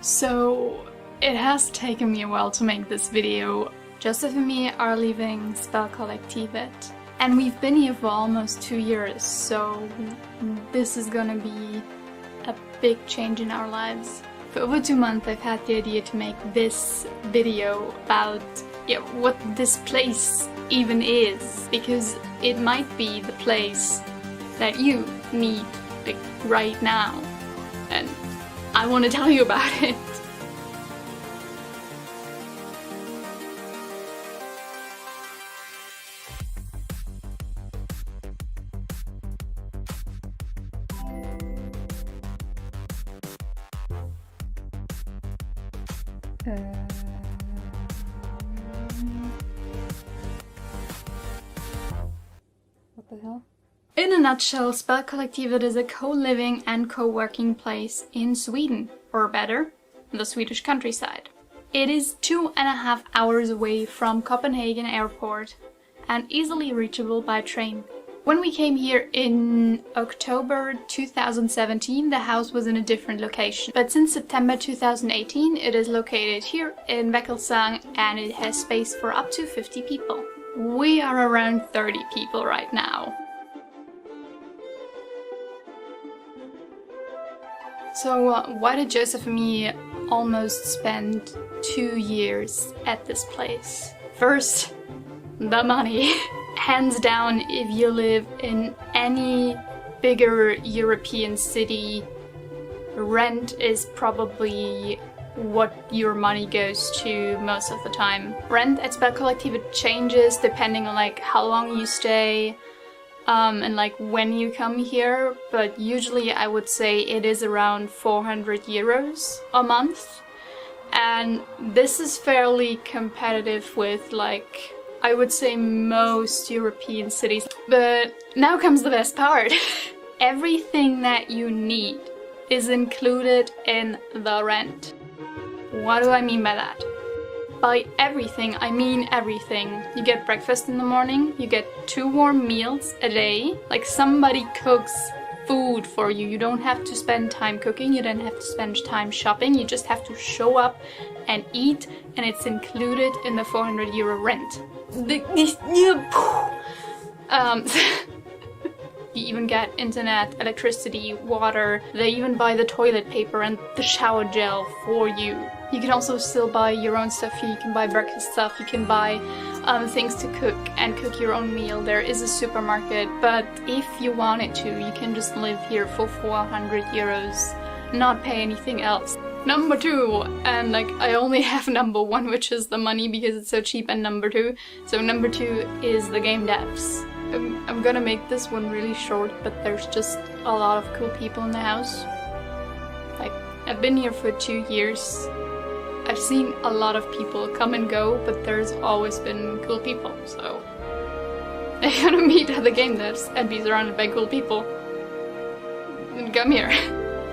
So it has taken me a while to make this video. Joseph and me are leaving Spelkollektivet, and we've been here for almost 2 years, so this is gonna be a big change in our lives. For over 2 months I've had the idea to make this video about what this place even is, because it might be the place that you need right now, and I want to tell you about it. What the hell? In a nutshell, Spelkollektivet is a co-living and co-working place in Sweden, or better, the Swedish countryside. It is 2.5 hours away from Copenhagen airport and easily reachable by train. When we came here in October 2017, the house was in a different location. But since September 2018, it is located here in Väckelsång and it has space for up to 50 people. We are around 30 people right now. So why did Joseph and me almost spend 2 years at this place? First, the money. Hands down, if you live in any bigger European city, rent is probably what your money goes to most of the time. Rent at Spelkollektivet changes depending on how long you stay and when you come here, but usually I would say it is around 400 euros a month, and this is fairly competitive with I would say most European cities. But now comes the best part. Everything that you need is included in the rent. What do I mean by that? By everything, I mean everything. You get breakfast in the morning, you get 2 warm meals a day, somebody cooks food for you. You don't have to spend time cooking, you don't have to spend time shopping, you just have to show up and eat, and it's included in the 400 euro rent. You even get internet, electricity, water, they even buy the toilet paper and the shower gel for you. You can also still buy your own stuff here, you can buy breakfast stuff, you can buy things to cook and cook your own meal. There is a supermarket, but if you wanted to, you can just live here for 400 euros, not pay anything else. Number 2, and I only have number 1, which is the money because it's so cheap, and number 2. So number 2 is the game devs. I'm gonna make this one really short, but there's just a lot of cool people in the house. I've been here for 2 years. I've seen a lot of people come and go, but there's always been cool people, so if you wanna meet other game devs and be surrounded by cool people, then come here.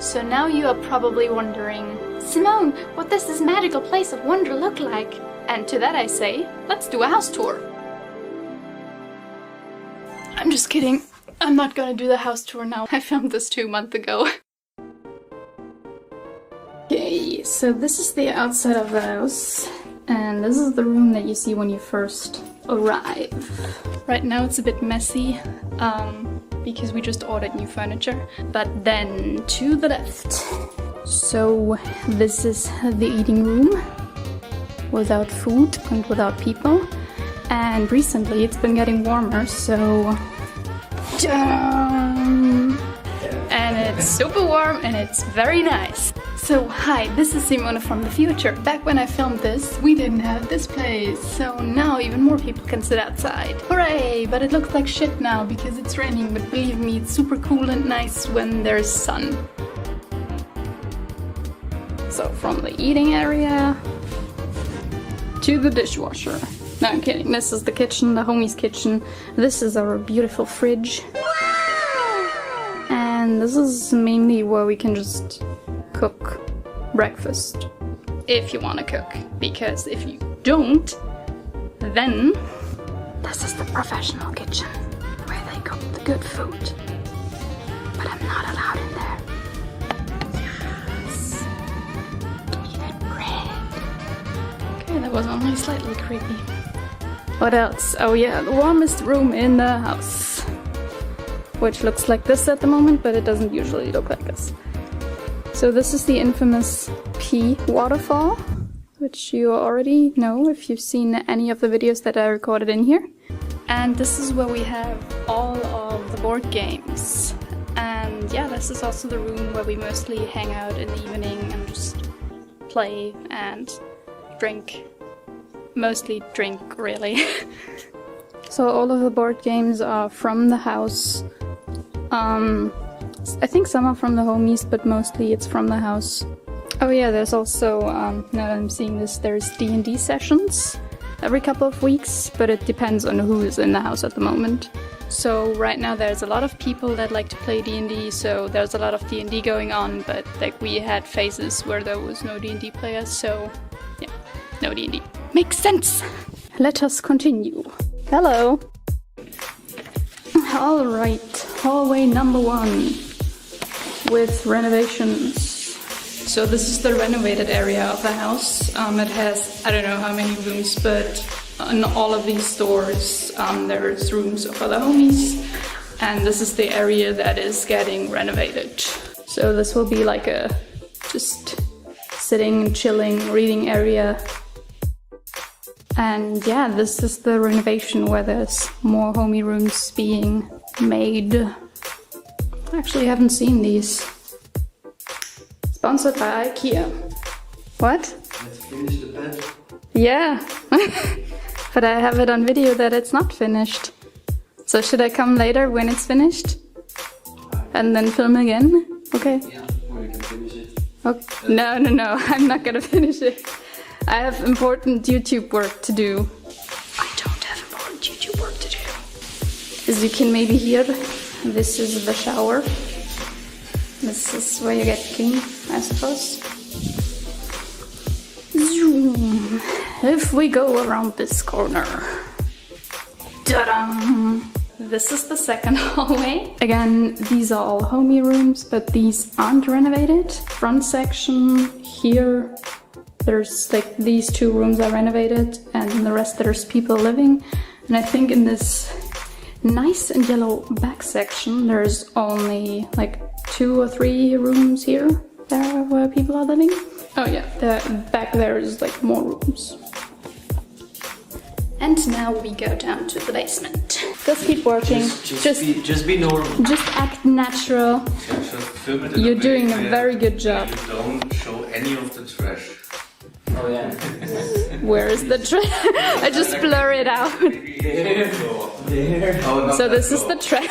So now you are probably wondering, Simone, what does this magical place of wonder look like? And to that I say, let's do a house tour. I'm just kidding. I'm not gonna do the house tour now. I filmed this 2 months ago. Okay, so this is the outside of the house. And this is the room that you see when you first arrive. Right now it's a bit messy, because we just ordered new furniture. But then to the left. So this is the eating room, without food and without people. And recently it's been getting warmer, so and it's super warm and it's very nice. So hi, this is Simone from the future. Back when I filmed this, we didn't have this place, so now even more people can sit outside. Hooray! But it looks like shit now because it's raining, but believe me, it's super cool and nice when there's sun. So from the eating area to the dishwasher. No, I'm kidding. This is the kitchen, the homie's kitchen. This is our beautiful fridge. And this is mainly where we can just cook breakfast. If you want to cook. Because if you don't, then this is the professional kitchen where they cook the good food. But I'm not allowed in there. Yes. was only slightly creepy. What else? Oh yeah, the warmest room in the house. Which looks like this at the moment, but it doesn't usually look like this. So this is the infamous pee waterfall, which you already know if you've seen any of the videos that I recorded in here. And this is where we have all of the board games. And yeah, this is also the room where we mostly hang out in the evening and just play and drink. Mostly drink, really. So all of the board games are from the house. I think some are from the homies, but mostly it's from the house. Oh yeah, there's also, now that I'm seeing this, there's D&D sessions every couple of weeks, but it depends on who is in the house at the moment. So right now there's a lot of people that like to play D&D, so there's a lot of D&D going on, but like we had phases where there was no D&D players, so yeah, no D&D. Makes sense! Let us continue. Hello! Alright, hallway number 1 with renovations. So this is the renovated area of the house. It has, I don't know how many rooms, but in all of these stores there's rooms for the homies. And this is the area that is getting renovated. So this will be like a just sitting, chilling, reading area. And yeah, this is the renovation where there's more homie rooms being made. I actually haven't seen these. Sponsored by IKEA. What? Let's finish the bed. Yeah. But I have it on video that it's not finished. So should I come later when it's finished? And then film again? Okay. Yeah, or you can finish it. Okay. No, I'm not gonna finish it. I have important YouTube work to do. I don't have important YouTube work to do. As you can maybe hear, this is the shower. This is where you get clean, I suppose. Zoom. If we go around this corner. Ta-da! This is the second hallway. Again, these are all homie rooms, but these aren't renovated. Front section here. There's like these 2 rooms are renovated and in the rest there's people living. And I think in this nice and yellow back section there's only like 2 or 3 rooms here where people are living. Oh yeah, back there is like more rooms. And now we go down to the basement. Just keep working. Just be normal. Just act natural. You're doing a very good job. You don't show any of the trash. Oh yeah. Where is the trash? I just blur it out. There. Oh, so this is the trash.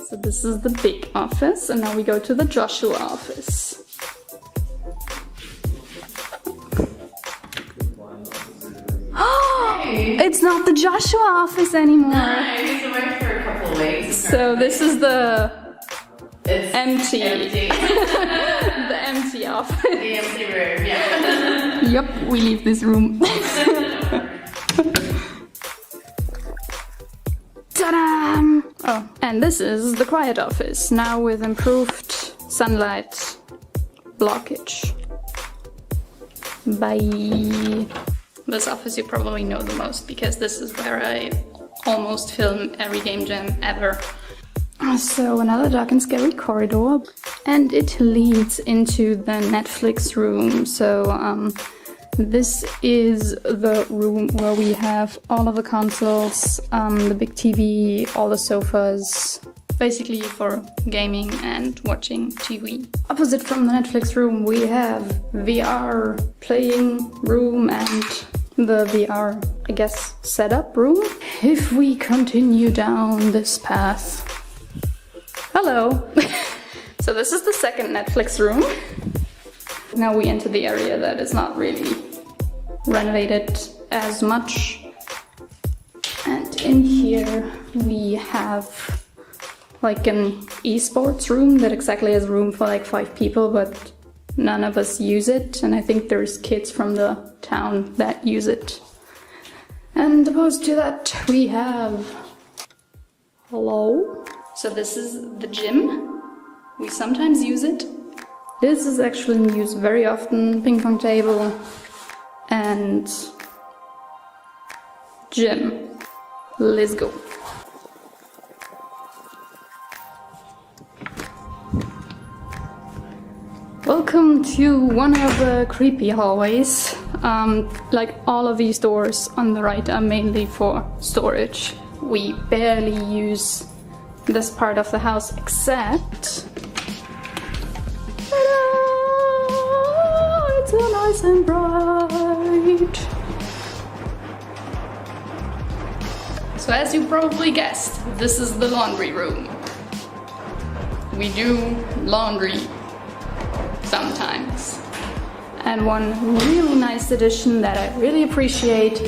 So this is the big office, and now we go to the Joshua office. It's not the Joshua office anymore. I used to work for a couple of weeks. So this is the It's empty. The empty office. The empty room, yeah. Yep, we leave this room. Ta-da! Oh, and this is the quiet office, now with improved sunlight blockage. Bye. This office you probably know the most, because this is where I almost film every game jam ever. So another dark and scary corridor, and it leads into the Netflix room. So this is the room where we have all of the consoles, the big TV, all the sofas, basically for gaming and watching TV. Opposite from the Netflix room we have VR playing room and the VR, I guess, setup room. If we continue down this path. Hello! So this is the second Netflix room. Now we enter the area that is not really renovated as much. And in here we have like an esports room that exactly has room for like 5 people, but none of us use it. And I think there's kids from the town that use it. And opposed to that we have... Hello? So this is the gym. We sometimes use it. This is actually in use very often. Ping pong table and gym. Let's go. Welcome to one of the creepy hallways. Like all of these doors on the right are mainly for storage. We barely use this part of the house except... Ta-da! It's so nice and bright. So as you probably guessed, this is the laundry room. We do laundry sometimes. And one really nice addition that I really appreciate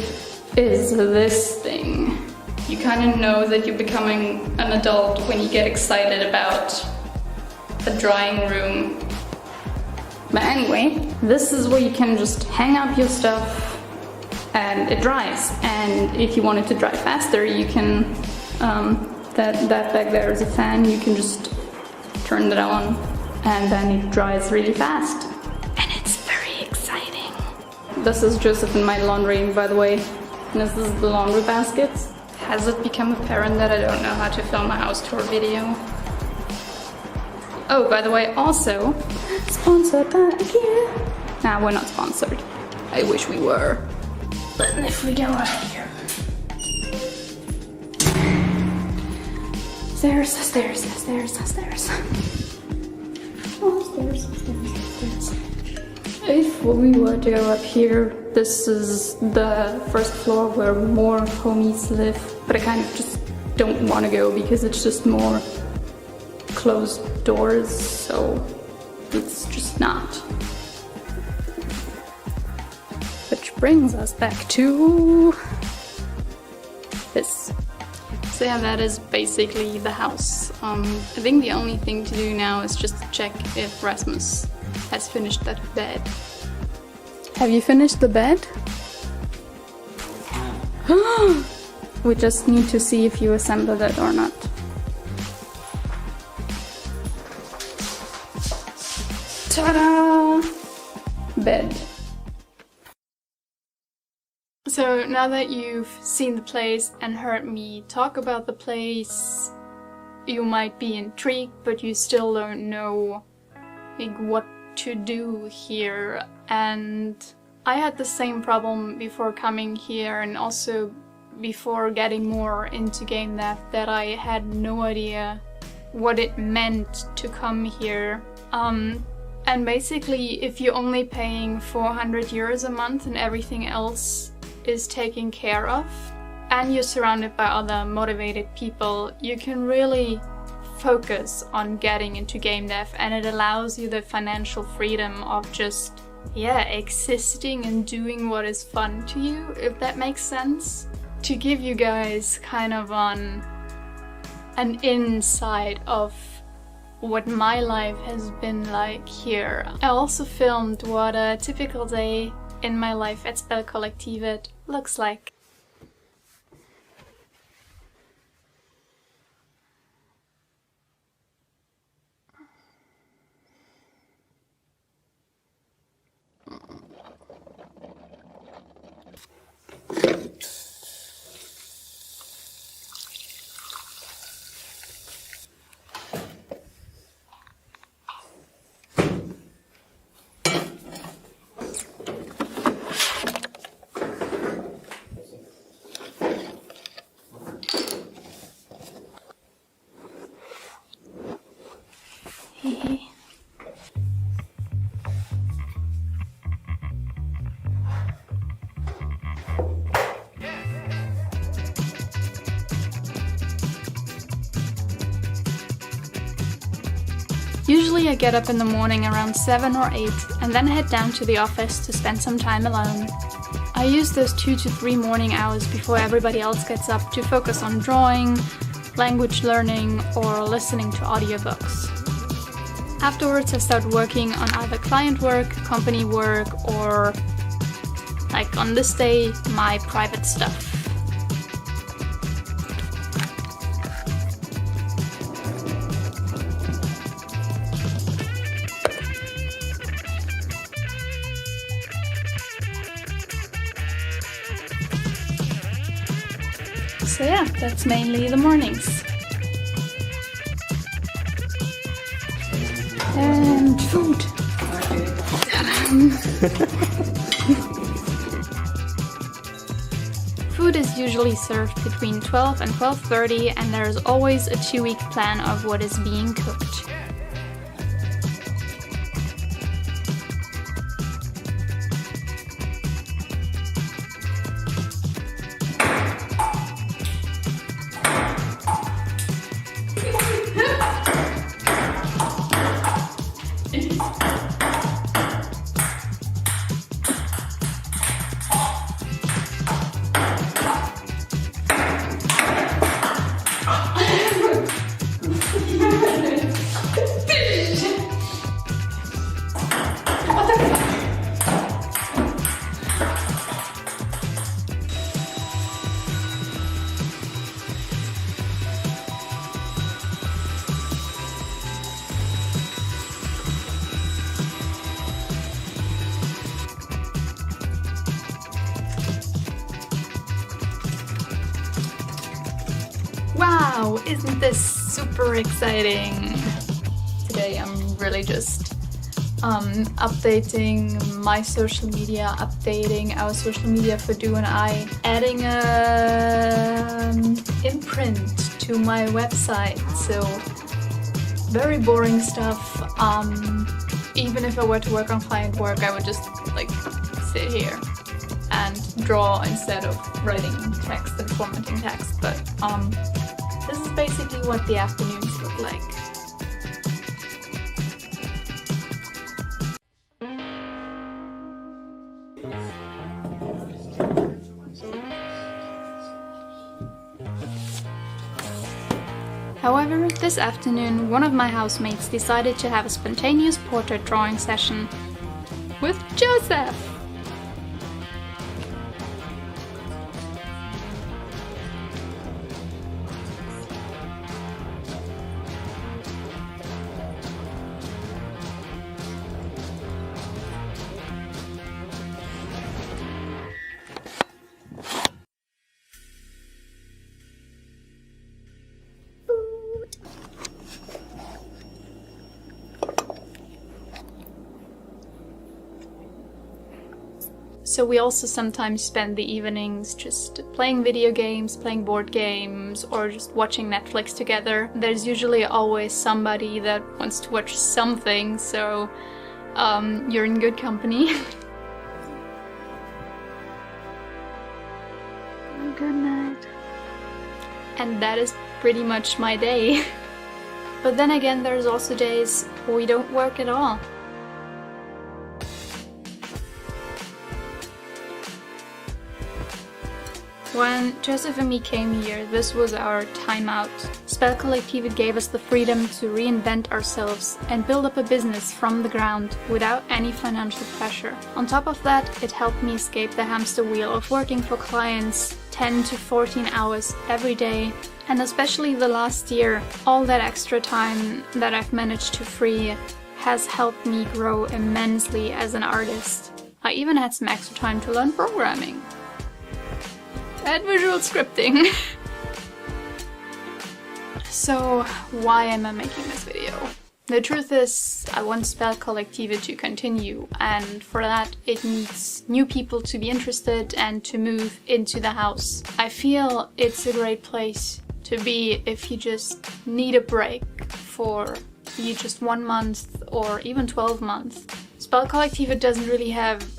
is this thing. You kind of know that you're becoming an adult when you get excited about a drying room. But anyway, this is where you can just hang up your stuff and it dries. And if you want it to dry faster, you can, that back there is a fan, you can just turn it on and then it dries really fast. And it's very exciting. This is Joseph and my laundry, by the way. And this is the laundry baskets. Has it become apparent that I don't know how to film a house tour video? Oh, by the way, also, sponsored by IKEA. Nah, we're not sponsored. I wish we were. But if we go out here. Stairs, stairs, stairs, stairs. Oh, stairs, stairs, stairs. If we were to go up here, this is the first floor where more homies live. But I kind of just don't want to go because it's just more closed doors, so it's just not. Which brings us back to this. So yeah, that is basically the house. I think the only thing to do now is just to check if Rasmus has finished that bed. Have you finished the bed? We just need to see if you assembled it or not. Ta-da! Bed. So now that you've seen the place and heard me talk about the place, you might be intrigued, but you still don't know like what to do here. And I had the same problem before coming here and also before getting more into game dev, that I had no idea what it meant to come here. And basically, if you're only paying 400 euros a month and everything else is taken care of, and you're surrounded by other motivated people, you can really focus on getting into game dev, and it allows you the financial freedom of just, yeah, existing and doing what is fun to you, if that makes sense. To give you guys kind of an insight of what my life has been like here. I also filmed what a typical day in my life at Spelkollektivet looks like. Usually I get up in the morning around 7 or 8 and then head down to the office to spend some time alone. I use those 2 to 3 morning hours before everybody else gets up to focus on drawing, language learning, or listening to audiobooks. Afterwards I start working on either client work, company work, or, like on this day, my private stuff. So yeah, that's mainly the mornings. And food. Food is usually served between 12 and 12:30, and there's always a 2-week plan of what is being cooked. Wow, isn't this super exciting? Today I'm really just updating my social media, updating our social media for Du and I, adding a imprint to my website. So very boring stuff. Even if I were to work on client work, I would just like sit here and draw instead of writing text and formatting text. But this is basically what the afternoons look like. However, this afternoon, one of my housemates decided to have a spontaneous portrait drawing session with Joseph. So we also sometimes spend the evenings just playing video games, playing board games, or just watching Netflix together. There's usually always somebody that wants to watch something, so you're in good company. Good night. And that is pretty much my day. But then again, there's also days where we don't work at all. When Joseph and me came here, this was our time out. Spelkollektivet gave us the freedom to reinvent ourselves and build up a business from the ground without any financial pressure. On top of that, it helped me escape the hamster wheel of working for clients 10 to 14 hours every day. And especially the last year, all that extra time that I've managed to free has helped me grow immensely as an artist. I even had some extra time to learn programming. And visual scripting. So why am I making this video? The truth is, I want Spelkollektivet to continue, and for that it needs new people to be interested and to move into the house. I feel it's a great place to be if you just need a break for just 1 month or even 12 months. Spelkollektivet doesn't really have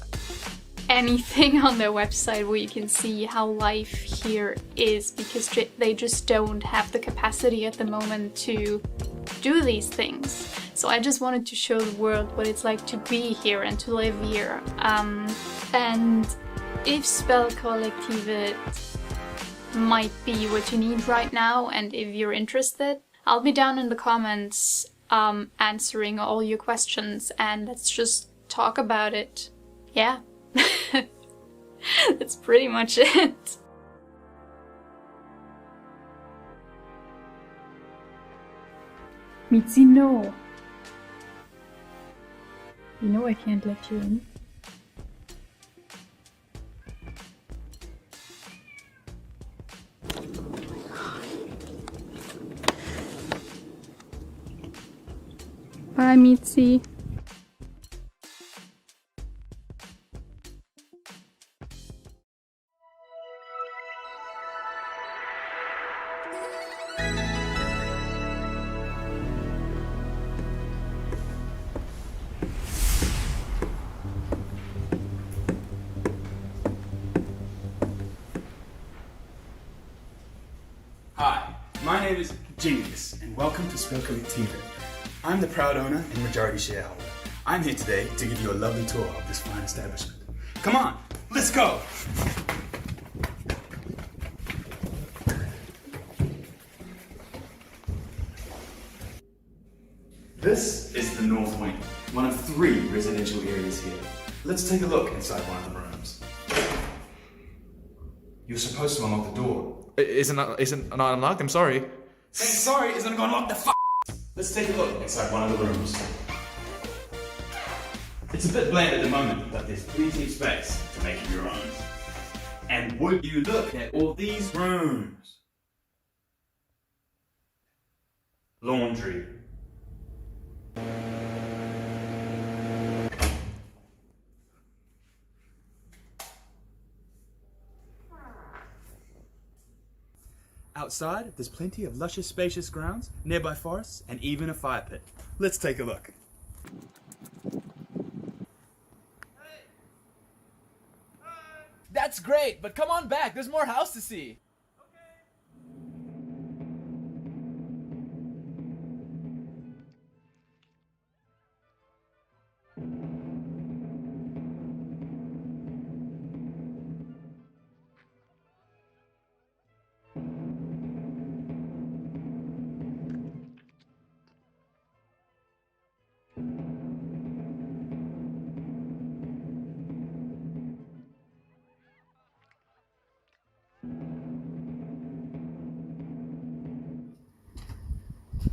anything on their website where you can see how life here is, because they just don't have the capacity at the moment to do these things. So I just wanted to show the world what it's like to be here and to live here. And if Spelkollektivet might be what you need right now, and if you're interested, I'll be down in the comments answering all your questions, and let's just talk about it. Yeah. That's pretty much it. Mitzi, no. You know I can't let you in. Bye, Mitzi. Hi, my name is Genius, and welcome to Spelkollektivet. I'm the proud owner and majority shareholder. I'm here today to give you a lovely tour of this fine establishment. Come on, let's go! This is the North Wing, one of 3 residential areas here. Let's take a look inside one of the rooms. You're supposed to unlock the door. Isn't not unlocked? I'm sorry. Saying sorry isn't gonna unlock the f***. Let's take a look inside one of the rooms. It's a bit bland at the moment, but there's plenty of space to make it your own. And would you look at all these rooms? Laundry. Outside, there's plenty of luscious, spacious grounds, nearby forests, and even a fire pit. Let's take a look. That's great, but come on back. There's more house to see.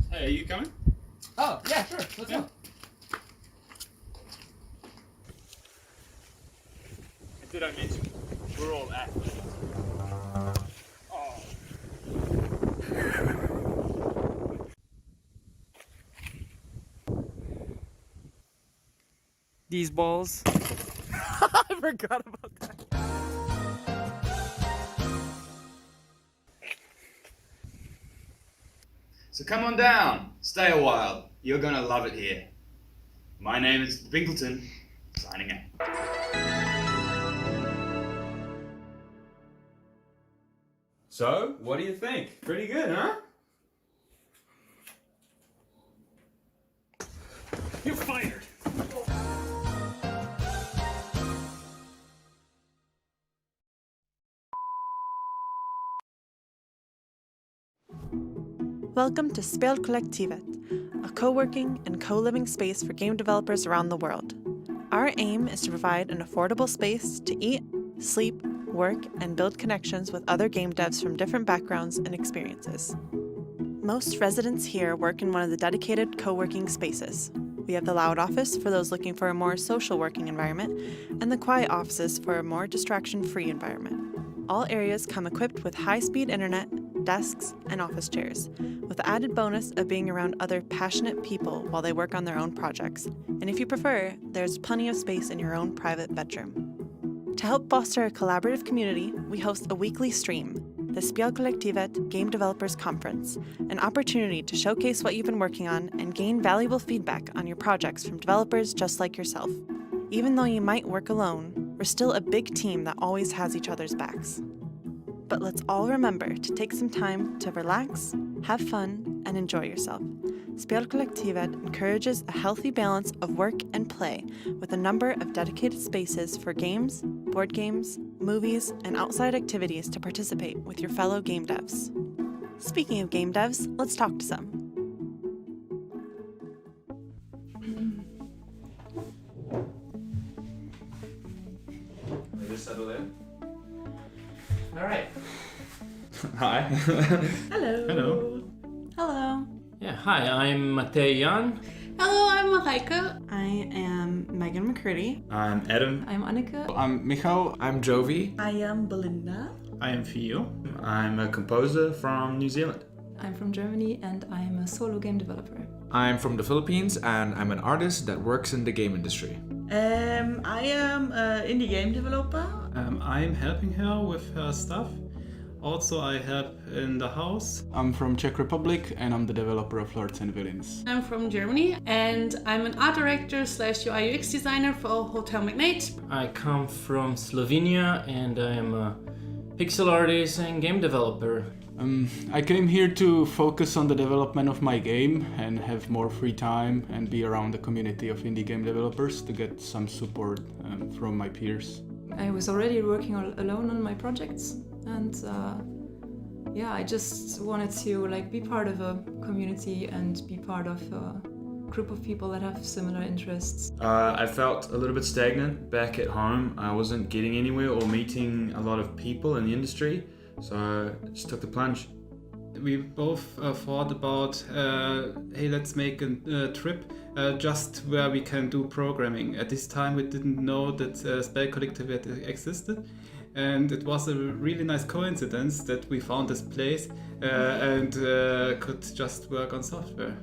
Hey, are you coming? Oh, yeah, sure. Let's go. Did I mention we're all athletes? These balls. I forgot about that. So come on down, stay a while. You're gonna love it here. My name is Binkleton, signing out. So, what do you think? Pretty good, huh? You're fired! Welcome to Spelkollektivet, a co-working and co-living space for game developers around the world. Our aim is to provide an affordable space to eat, sleep, work, and build connections with other game devs from different backgrounds and experiences. Most residents here work in one of the dedicated co-working spaces. We have the loud office for those looking for a more social working environment, and the quiet offices for a more distraction-free environment. All areas come equipped with high-speed internet, desks, and office chairs, with the added bonus of being around other passionate people while they work on their own projects. And if you prefer, there's plenty of space in your own private bedroom. To help foster a collaborative community, we host a weekly stream, the Spelkollektivet Game Developers Conference, an opportunity to showcase what you've been working on and gain valuable feedback on your projects from developers just like yourself. Even though you might work alone, we're still a big team that always has each other's backs. But let's all remember to take some time to relax, have fun, and enjoy yourself. Spelkollektivet encourages a healthy balance of work and play with a number of dedicated spaces for games, board games, movies, and outside activities to participate with your fellow game devs. Speaking of game devs, let's talk to some. Just settle in. All right. Hi. Hello. Hello. Hello. Yeah, hi, I'm Matej Jan. Hello, I'm Marijke. I am Megan McCurdy. I'm Adam. I'm Anneke. I'm Michal. I'm Jovi. I am Belinda. I am Fio. I'm a composer from New Zealand. I'm from Germany and I'm a solo game developer. I'm from the Philippines and I'm an artist that works in the game industry. I am an indie game developer. I'm helping her with her stuff. Also, I help in the house. I'm from Czech Republic and I'm the developer of Lords and Villains. I'm from Germany and I'm an art director / UI UX designer for Hotel Magnate. I come from Slovenia and I am a pixel artist and game developer. I came here to focus on the development of my game and have more free time and be around the community of indie game developers to get some support from my peers. I was already working alone on my projects, and I just wanted to be part of a community and be part of a group of people that have similar interests. I felt a little bit stagnant back at home. I wasn't getting anywhere or meeting a lot of people in the industry, so I just took the plunge. We both thought about, hey, let's make a trip just where we can do programming. At this time we didn't know that Spelkollektivet existed, and it was a really nice coincidence that we found this place and could just work on software.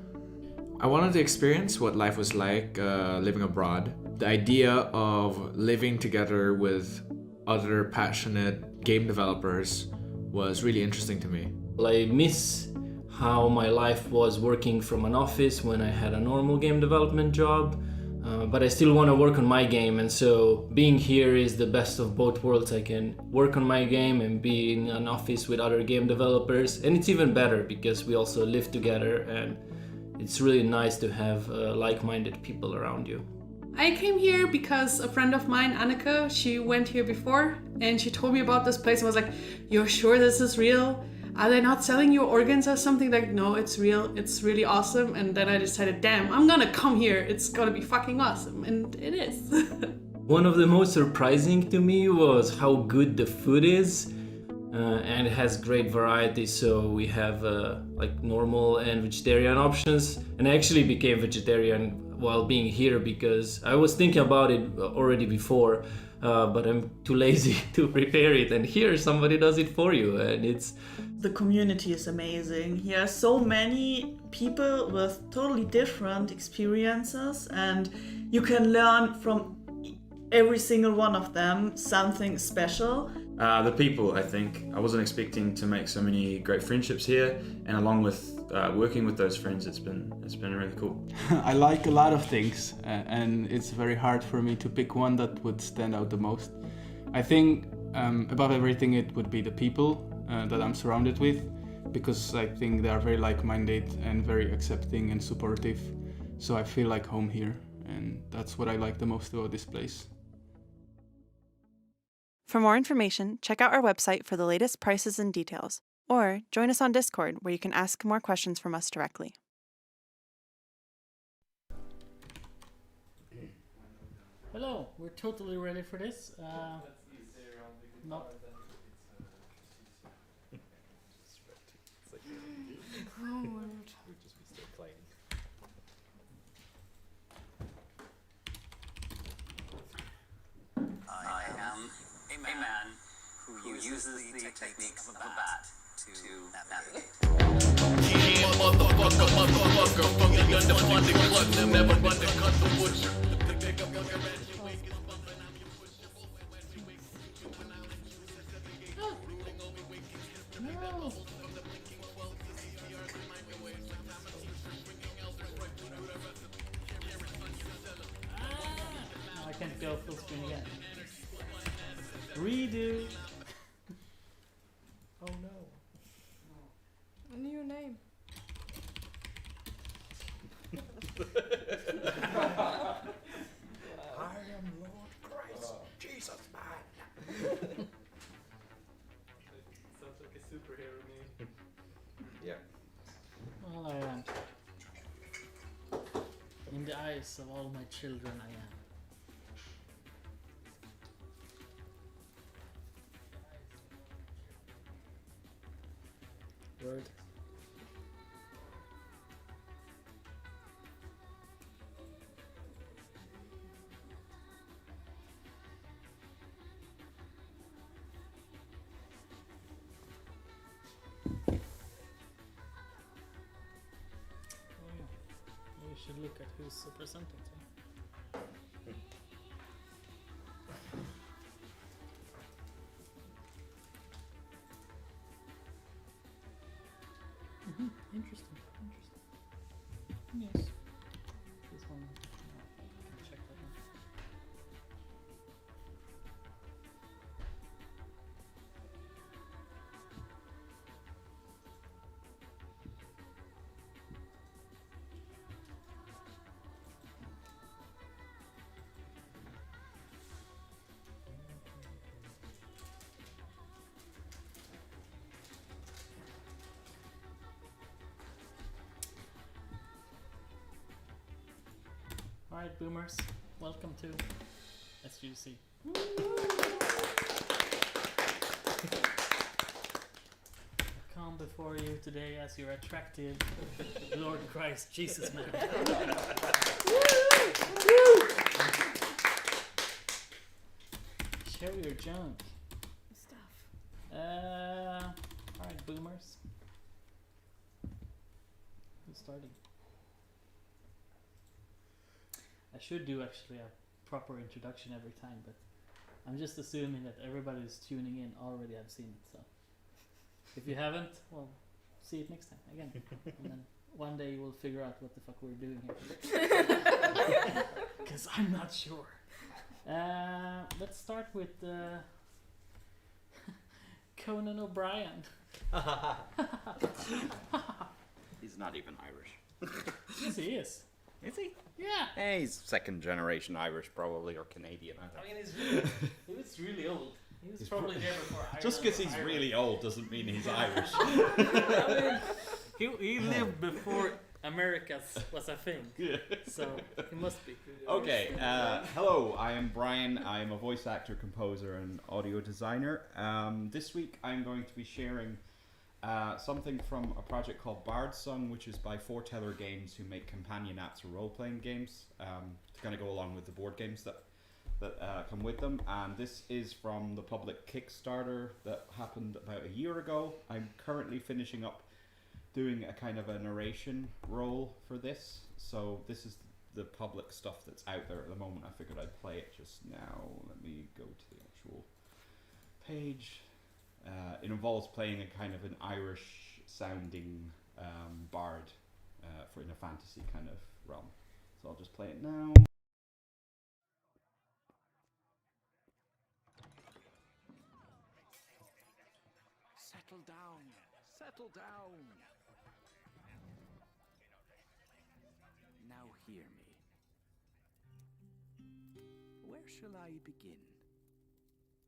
I wanted to experience what life was like living abroad. The idea of living together with other passionate game developers was really interesting to me. I miss how my life was working from an office when I had a normal game development job, but I still want to work on my game, and so being here is the best of both worlds. I can work on my game and be in an office with other game developers, and it's even better because we also live together, and it's really nice to have like-minded people around you. I came here because a friend of mine, Annika, she went here before and she told me about this place and was like, "You're sure this is real? Are they not selling you organs or something?" Like, no, it's real. It's really awesome. And then I decided, damn, I'm gonna come here. It's gonna be fucking awesome. And it is. One of the most surprising to me was how good the food is. And it has great variety, so we have normal and vegetarian options. And I actually became vegetarian while being here because I was thinking about it already before, but I'm too lazy to prepare it, and here somebody does it for you, and it's... The community is amazing. Here are so many people with totally different experiences, and you can learn from every single one of them something special. The people, I think. I wasn't expecting to make so many great friendships here, and along with working with those friends, it's been really cool. I like a lot of things, and it's very hard for me to pick one that would stand out the most. I think above everything it would be the people that I'm surrounded with, because I think they are very like-minded and very accepting and supportive, so I feel like home here, and that's what I like the most about this place. For more information, check out our website for the latest prices and details, or join us on Discord where you can ask more questions from us directly. Hello, we're totally ready for this. Not. I am a man who uses the technique of a bat to navigate. I can't go full screen again. Redo. Oh no. A new name. I am Lord Christ, Jesus man. Sounds like a superhero name. Yeah. Well, I am. In the eyes of all my children, I am. Word. who's presenting. So. Interesting. Yes. This one. I can check that one. Alright, boomers, welcome to SGC. I come before you today as your attractive Lord Christ Jesus man. Show your junk. Stuff. Alright, boomers. Who's starting? I should do actually a proper introduction every time, but I'm just assuming that everybody who's tuning in already have seen it. So if you haven't, well, see it next time again, and then one day we'll figure out what the fuck we're doing here. Because I'm not sure. Let's start with Conan O'Brien. He's not even Irish. Yes, he is. Is he? Yeah. He's second generation Irish, probably, or Canadian. I I mean, he was really old. He was probably there before Ireland. Just because he's Ireland. really old doesn't mean he's Irish. I mean, he lived before America was a thing. So he must be. Okay, hello, I am Brian. I'm a voice actor, composer, and audio designer. This week I'm going to be sharing something from a project called Bard Song, which is by Foreteller Games, who make companion apps for role-playing games to kind of go along with the board games that come with them. And this is from the public Kickstarter that happened about a year ago. I'm currently finishing up doing a kind of a narration role for this. So this is the public stuff that's out there at the moment. I figured I'd play it just now. Let me go to the actual page. It involves playing a kind of an Irish sounding bard in a fantasy kind of realm. So I'll just play it now. Settle down. Settle down. Now hear me. Where shall I begin?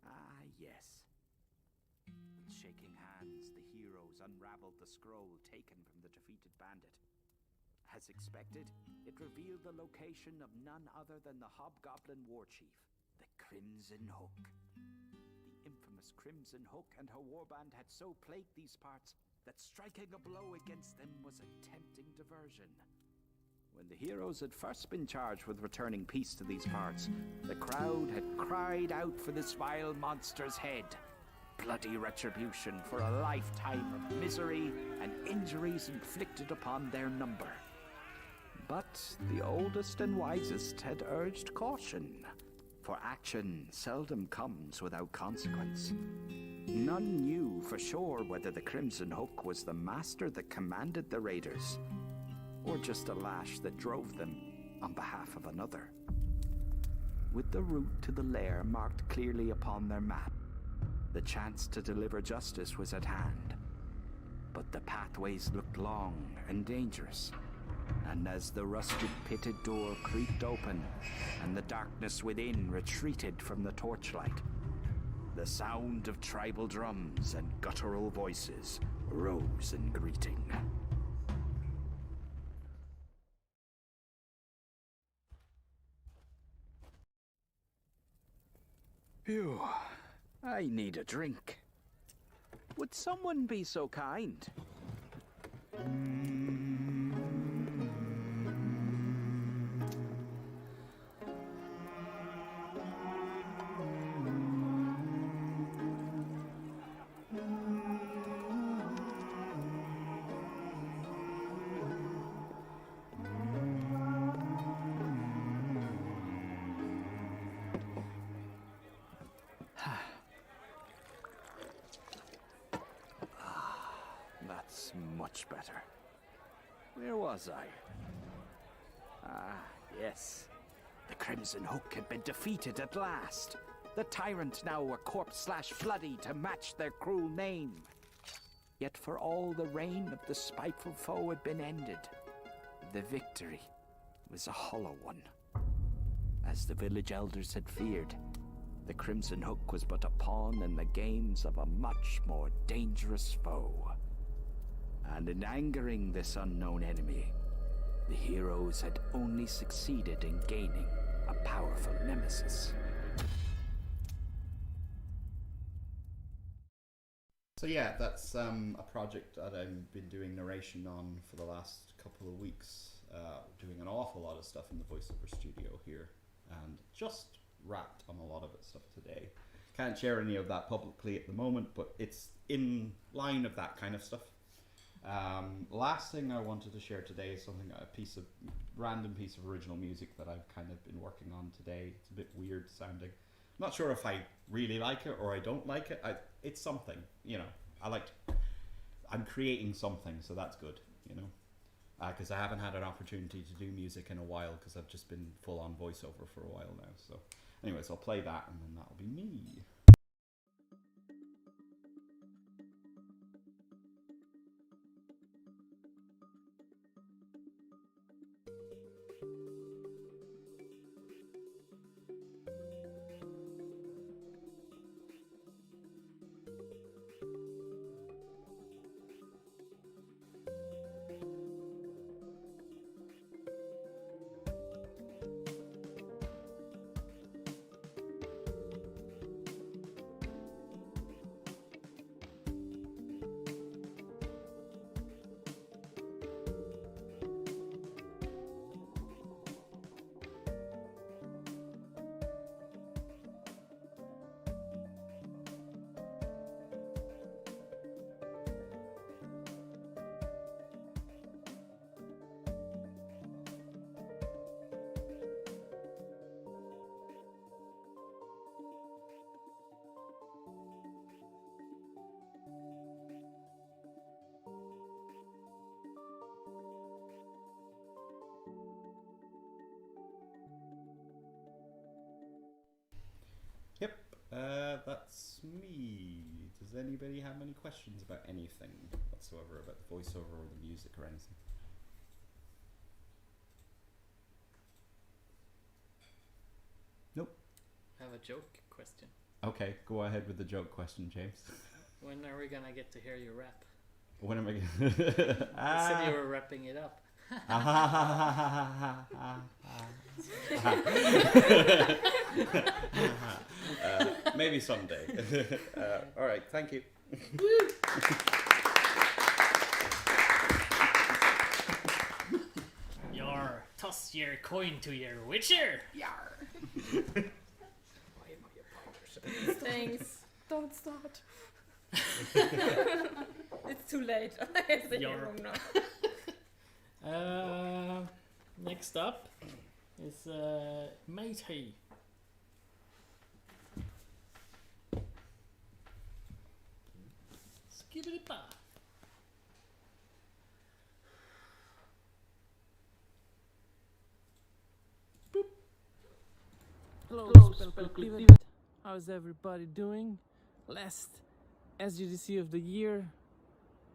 Ah, yes. With shaking hands, the heroes unraveled the scroll taken from the defeated bandit. As expected, it revealed the location of none other than the hobgoblin war chief, the Crimson Hook. The infamous Crimson Hook and her warband had so plagued these parts that striking a blow against them was a tempting diversion. When the heroes had first been charged with returning peace to these parts, the crowd had cried out for this vile monster's head. Bloody retribution for a lifetime of misery and injuries inflicted upon their number. But the oldest and wisest had urged caution, for action seldom comes without consequence. None knew for sure whether the Crimson Hook was the master that commanded the raiders, or just a lash that drove them on behalf of another. With the route to the lair marked clearly upon their map, the chance to deliver justice was at hand. But the pathways looked long and dangerous, and as the rusted pitted door creaked open and the darkness within retreated from the torchlight, the sound of tribal drums and guttural voices rose in greeting. Phew, I need a drink. Would someone be so kind? That's much better. Where was I? Ah, yes. The Crimson Hook had been defeated at last. The tyrant now a corpse/floody to match their cruel name. Yet for all the reign of the spiteful foe had been ended, the victory was a hollow one. As the village elders had feared, the Crimson Hook was but a pawn in the games of a much more dangerous foe. And in angering this unknown enemy, the heroes had only succeeded in gaining a powerful nemesis. So yeah, that's a project that I've been doing narration on for the last couple of weeks. Doing an awful lot of stuff in the voiceover studio here, and just wrapped on a lot of it stuff today. Can't share any of that publicly at the moment, but it's in line of that kind of stuff. Last thing I wanted to share today is something, random piece of original music that I've kind of been working on today. It's a bit weird sounding. I'm not sure if I really like it or I don't like it. It's something, you know. I'm creating something, so that's good, you know. Because I haven't had an opportunity to do music in a while because I've just been full on voiceover for a while now. So anyways, I'll play that and then that'll be me. Yep, that's me. Does anybody have any questions about anything whatsoever, about the voiceover or the music or anything? Nope. I have a joke question. Okay, go ahead with the joke question, James. When are we gonna get to hear you rap? When am I gonna... You said you were wrapping it up. Maybe someday. All right, thank you. Yar, toss your coin to your witcher. Yar. Thanks. Don't start. It's too late. I think Yar. I'm wrong now. Next up is Matey. Skibbity-ba. Hello, Spelkollektivet. How's everybody doing? Last SGDC of the year.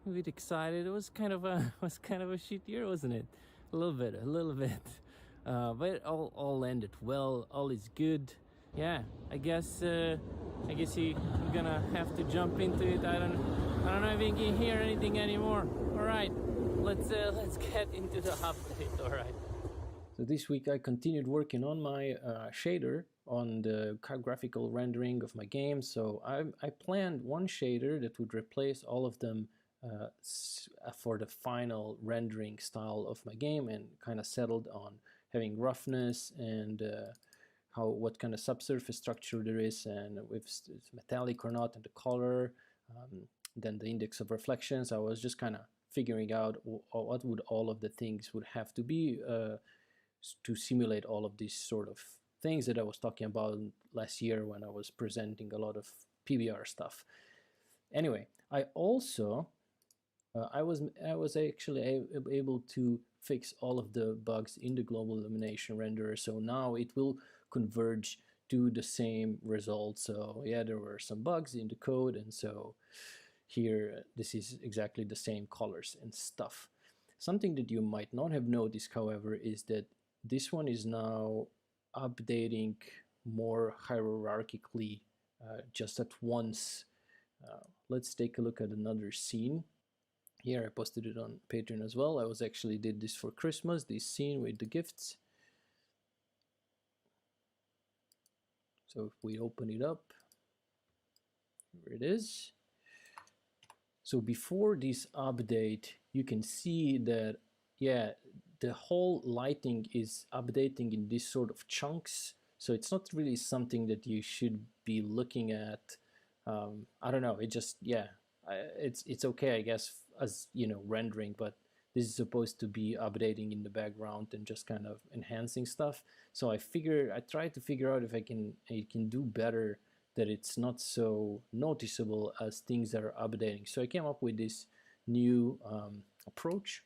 A bit excited. It was kind of a shit year, wasn't it? A little bit. But it all ended well. All is good. Yeah, I guess you're gonna have to jump into it. I don't know if you can hear anything anymore. All right, let's get into the update. All right. So this week I continued working on my shader on the graphical rendering of my game. So I planned one shader that would replace all of them for the final rendering style of my game, and kind of settled on having roughness and what kind of subsurface structure there is, and if it's metallic or not, and the color, then the index of reflections. I was just kind of figuring out what would all of the things would have to be to simulate all of these sort of things that I was talking about last year when I was presenting a lot of PBR stuff. Anyway, I also I was actually able to fix all of the bugs in the global illumination renderer, so now it will converge to the same result. So yeah, there were some bugs in the code, and so here this is exactly the same colors and stuff. Something that you might not have noticed, however, is that this one is now updating more hierarchically, just at once. Let's take a look at another scene. Here I posted it on Patreon as well. I was actually did this for Christmas, this scene with the gifts. So if we open it up, here it is. So before this update, you can see that, yeah, the whole lighting is updating in this sort of chunks. So it's not really something that you should be looking at. I don't know, it just, yeah, it's okay, I guess, as, you know, rendering, but this is supposed to be updating in the background and just kind of enhancing stuff. So I tried to figure out if I can do better, that it's not so noticeable as things are updating. So I came up with this new approach.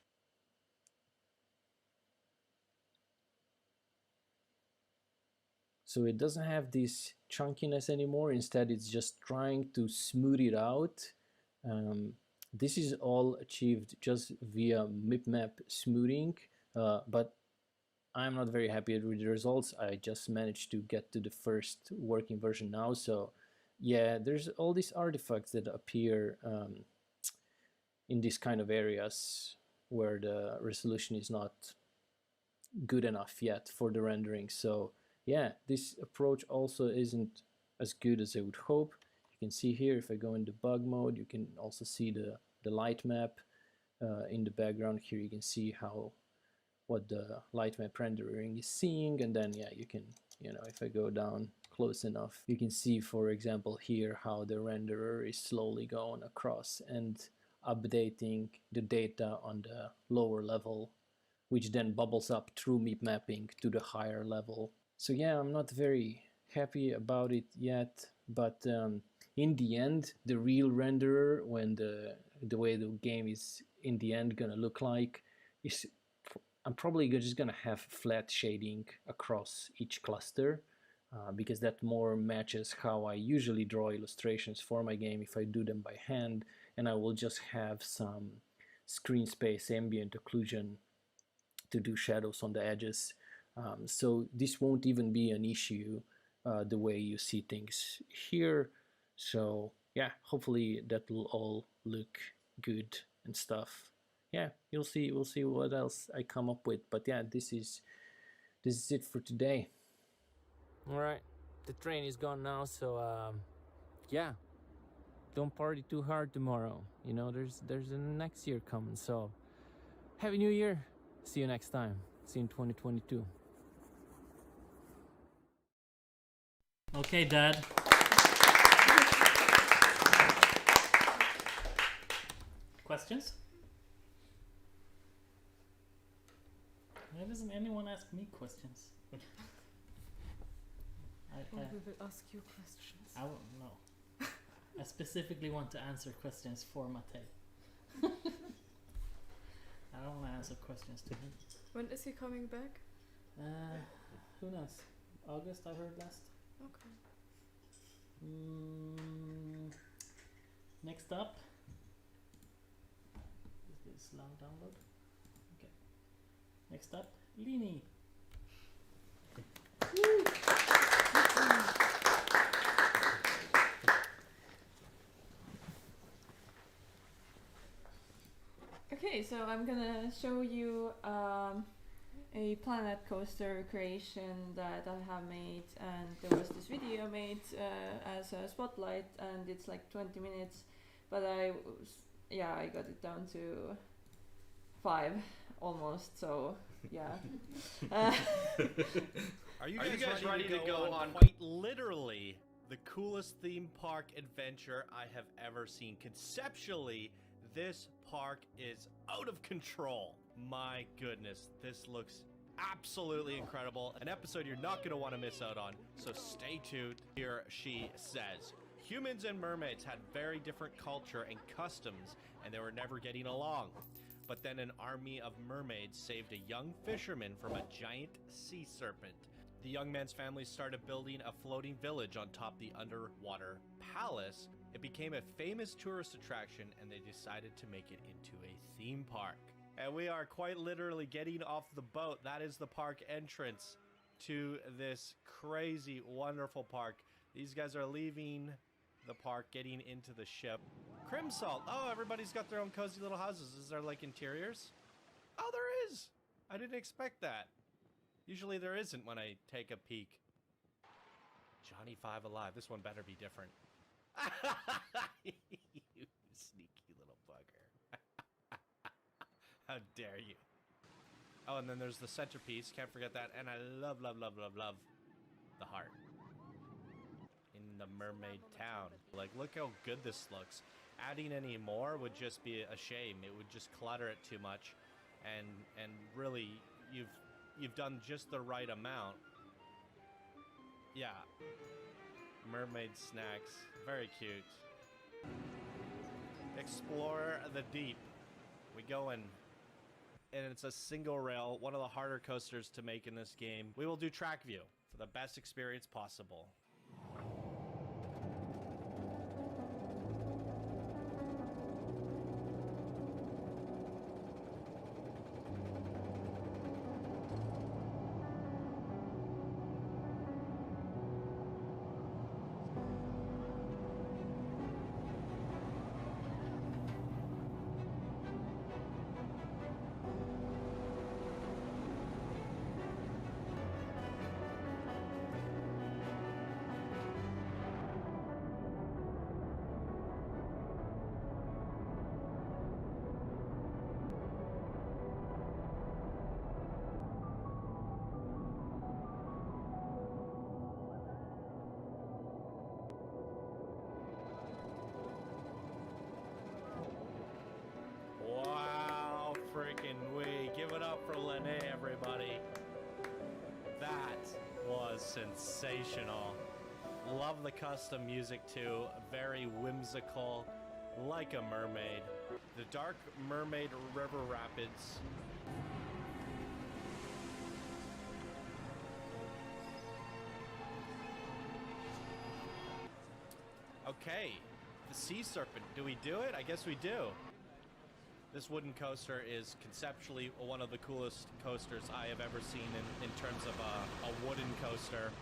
So it doesn't have this chunkiness anymore. Instead, it's just trying to smooth it out. This is all achieved just via mipmap smoothing, but I'm not very happy with the results. I just managed to get to the first working version now. So yeah, there's all these artifacts that appear in these kind of areas where the resolution is not good enough yet for the rendering. So yeah, this approach also isn't as good as I would hope. You can see here, if I go in debug mode, you can also see the light map in the background. Here you can see what the light map rendering is seeing, and then yeah, you can, you know, if I go down close enough, you can see, for example, here how the renderer is slowly going across and updating the data on the lower level, which then bubbles up through mip mapping to the higher level. So yeah, I'm not very happy about it yet, but in the end, the real renderer, when the way the game is in the end gonna look like, is I'm probably just gonna have flat shading across each cluster, because that more matches how I usually draw illustrations for my game if I do them by hand, and I will just have some screen space ambient occlusion to do shadows on the edges. So this won't even be an issue the way you see things here. So yeah, hopefully that will all look good and stuff. Yeah, we'll see what else I come up with. But yeah, this is it for today. All right, the train is gone now, so yeah, don't party too hard tomorrow. You know, there's a next year coming. So happy New Year. See you next time. See you in 2022. Okay, Dad. Questions? Why doesn't anyone ask me questions? We will ask you questions. I won't know. I specifically want to answer questions for Matej. I don't want to answer questions to him. When is he coming back? Who knows? August, I heard last. Okay. Next up. Is this long download? Okay. Next up, Lini. Okay, so I'm gonna show you a planet coaster creation that I have made, and there was this video made as a spotlight, and it's like 20 minutes, but I got it down to 5 almost, so yeah. Are you guys ready to go on quite literally the coolest theme park adventure I have ever seen? Conceptually, this park is out of control. My goodness, this looks absolutely incredible. An episode you're not going to want to miss out on, so stay tuned. Here she says, Humans and mermaids had very different culture and customs, and they were never getting along. But then an army of mermaids saved a young fisherman from a giant sea serpent. The young man's family started building a floating village on top of the underwater palace. It became a famous tourist attraction, and they decided to make it into a theme park. And we are quite literally getting off the boat. That is the park entrance to this crazy, wonderful park. These guys are leaving the park, getting into the ship. Crimsalt. Oh, everybody's got their own cozy little houses. Is there like interiors? Oh, there is. I didn't expect that. Usually there isn't when I take a peek. Johnny 5 Alive. This one better be different. You sneaky little bugger. How dare you? Oh, and then there's the centerpiece. Can't forget that. And I love, love, love, love, love the heart. In the mermaid town. Like, look how good this looks. Adding any more would just be a shame. It would just clutter it too much. And really, you've done just the right amount. Yeah. Mermaid snacks. Very cute. Explore the deep. We go in. And it's a single rail, one of the harder coasters to make in this game. We will do track view for the best experience possible. Wow, freaking we. Give it up for Lene, everybody. That was sensational. Love the custom music too. Very whimsical, like a mermaid. The Dark Mermaid River Rapids. Okay, the sea serpent. Do we do it? I guess we do. This wooden coaster is conceptually one of the coolest coasters I have ever seen in terms of a wooden coaster.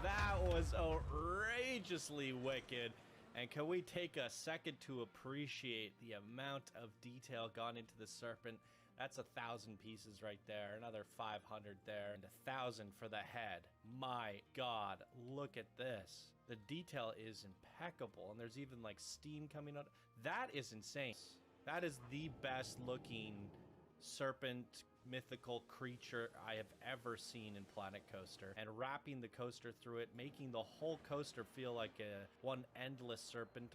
That was outrageously wicked. And can we take a second to appreciate the amount of detail gone into the serpent? That's 1,000 pieces right there, another 500 there, and 1,000 for the head. My God, look at this. The detail is impeccable, and there's even like steam coming out. That is insane. That is the best looking serpent mythical creature I have ever seen in Planet Coaster, and wrapping the coaster through it, making the whole coaster feel like one endless serpent.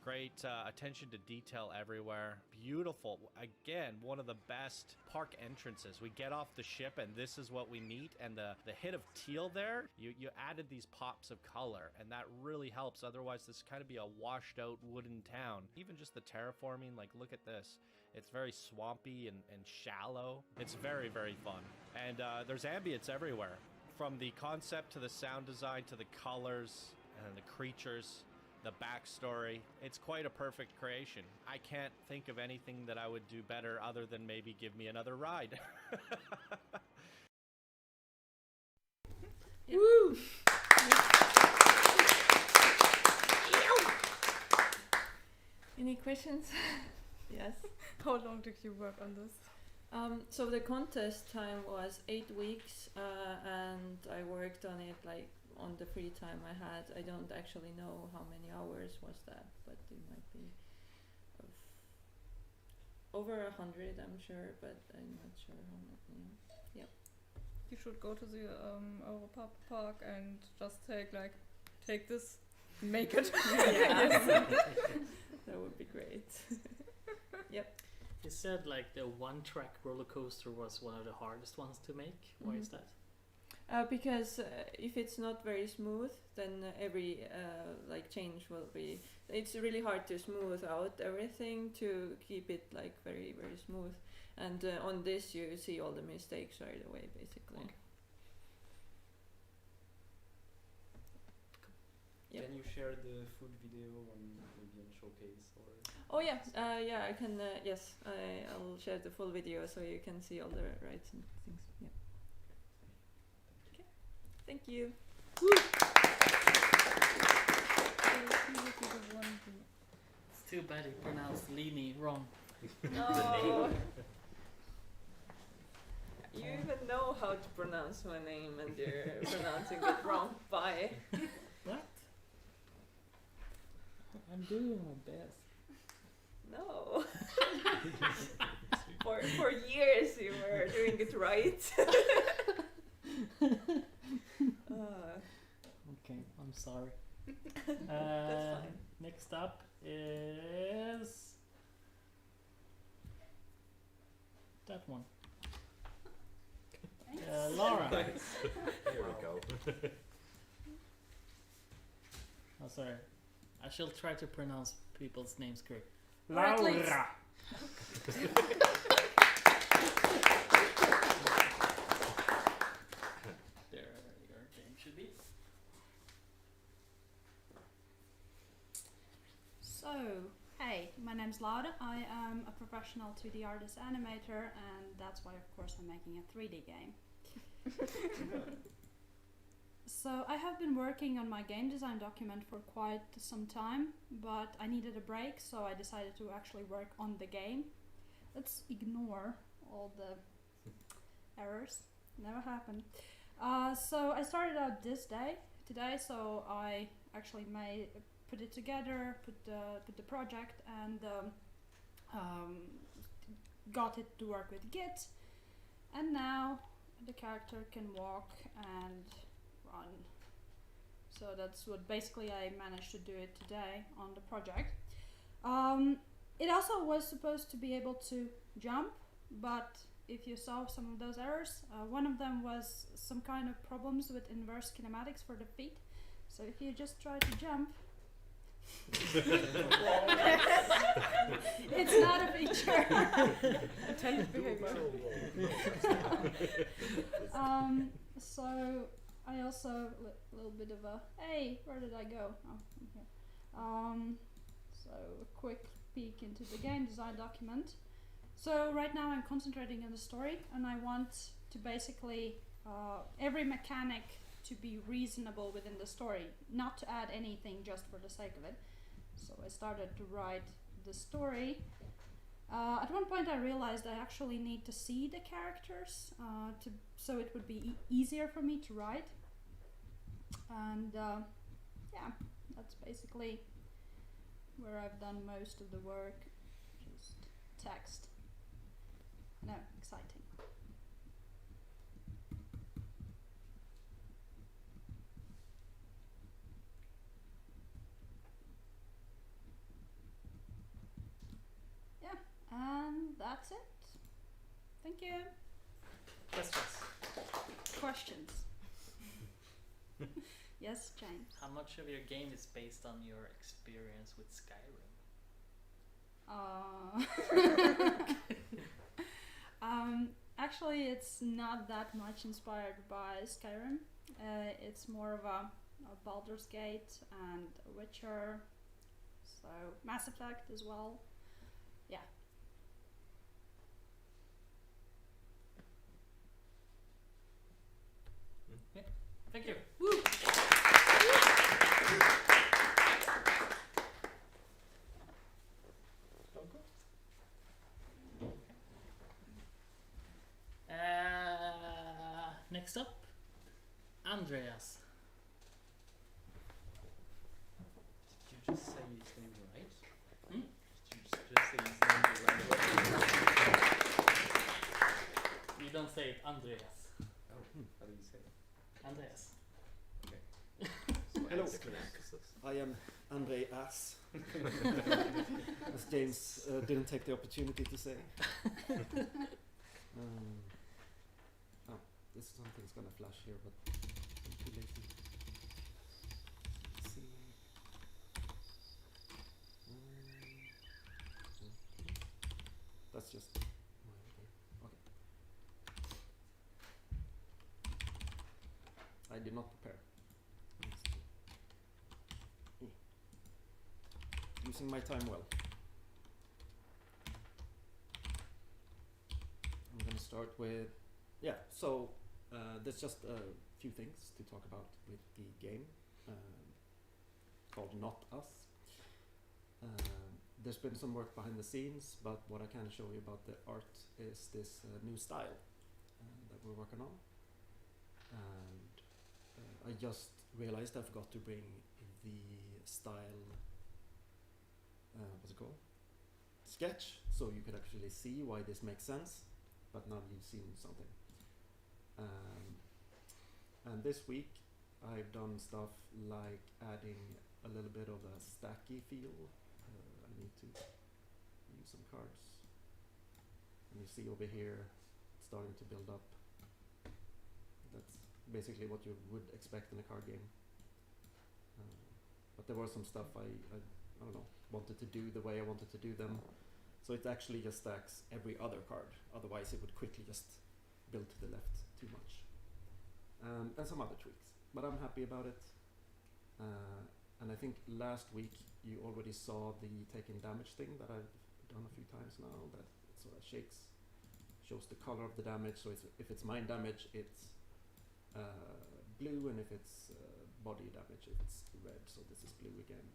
Great attention to detail everywhere. Beautiful. Again, one of the best park entrances. We get off the ship and this is what we meet. And the hit of teal there, you added these pops of color, and that really helps. Otherwise, this kind of be a washed out wooden town. Even just the terraforming, like look at this. It's very swampy and shallow. It's very, very fun. And there's ambience everywhere. From the concept to the sound design to the colors and the creatures, the backstory. It's quite a perfect creation. I can't think of anything that I would do better other than maybe give me another ride. Woo! Any questions? Yes. How long did you work on this? So the contest time was 8 weeks, and I worked on it like on the free time I had. I don't actually know how many hours was that, but it might be over 100, I'm sure, but I'm not sure how many. Yep. You should go to the Europa Park and just take this, make it. Yeah. That would be great. Yep. You said like the one-track roller coaster was one of the hardest ones to make. Why is that? Because if it's not very smooth, then every like change will be. It's really hard to smooth out everything to keep it like very, very smooth. And on this, you see all the mistakes right away, basically. Okay. Yep. Can you share the full video on maybe on Showcase or? Oh yeah, yeah. I can. Yes, I'll share the full video so you can see all the rights and things. Yeah. Okay. Thank you. Woo! It's too bad he pronounced Lini wrong. No. You even know how to pronounce my name and you're pronouncing it wrong. Bye. What? I'm doing my best. No. For years you were doing it right. Okay, I'm sorry. That's fine. Next up is that one. Laura. Nice. There we go. Oh, sorry. I shall try to pronounce people's names correct. Alright, Laura. There your game should be. So, hey, my name's Laura. I am a professional 2D artist animator, and that's why, of course, I'm making a 3D game. So, I have been working on my game design document for quite some time, but I needed a break, so I decided to actually work on the game. Let's ignore all the errors. Never happened. So, I started out today, so I actually put it together, put the project, and got it to work with Git, and now the character can walk and run. So that's what basically I managed to do it today on the project. It also was supposed to be able to jump, but if you saw some of those errors, one of them was some kind of problems with inverse kinematics for the feet. So if you just try to jump, it's not a feature. Attentive behavior. So I also a little bit of a hey, where did I go? Oh, I'm here. So a quick peek into the game design document. So right now I'm concentrating on the story, and I want to basically every mechanic to be reasonable within the story, not to add anything just for the sake of it. So I started to write the story. At one point I realized I actually need to see the characters so it would be easier for me to write. And yeah, that's basically where I've done most of the work, just text. No, exciting. that's it. Thank you. Questions. Yes, James. How much of your game is based on your experience with Skyrim? Actually, it's not that much inspired by Skyrim. It's more of a Baldur's Gate and a Witcher, so Mass Effect as well. Yeah. Yeah. Thank you. Woo. Next up, Andreas. Did you just say his name right? Hmm? Did you just say his name right? You don't say it, Andreas. Oh, how do you say it? Andreas. Okay. Hello, I am Andre Ass, as James didn't take the opportunity to say. This something's gonna flash here, but I'm too lazy. Let's see. That's just my idea. Okay. I did not prepare. Using my time well. I'm gonna start with, so there's just a few things to talk about with the game called Not Us. There's been some work behind the scenes, but what I can show you about the art is this new style that we're working on. And I just realized I forgot to bring the style, what's it called? Sketch, so you could actually see why this makes sense, but now you've seen something. And this week I've done stuff like adding a little bit of a stacky feel. I need to use some cards. And you see over here, it's starting to build up. That's basically what you would expect in a card game. But there was some stuff I don't know, wanted to do the way I wanted to do them. So it actually just stacks every other card. Otherwise it would quickly just build to the left too much. And some other tweaks. But I'm happy about it. And I think last week you already saw the taking damage thing that I've done a few times now, that it sort of shows the color of the damage. So if it's mind damage, it's blue, and if it's body damage, it's red. So this is blue again.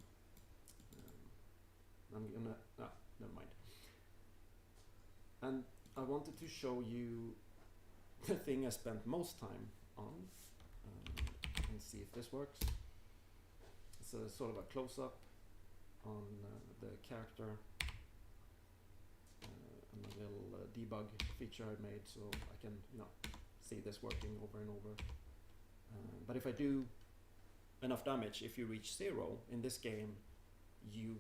I'm gonna, never mind. And I wanted to show you the thing I spent most time on, and see if this works. It's a sort of a close-up on the character, and a little debug feature I made, so I can, see this working over and over. But if I do enough damage, if you reach 0 in this game, you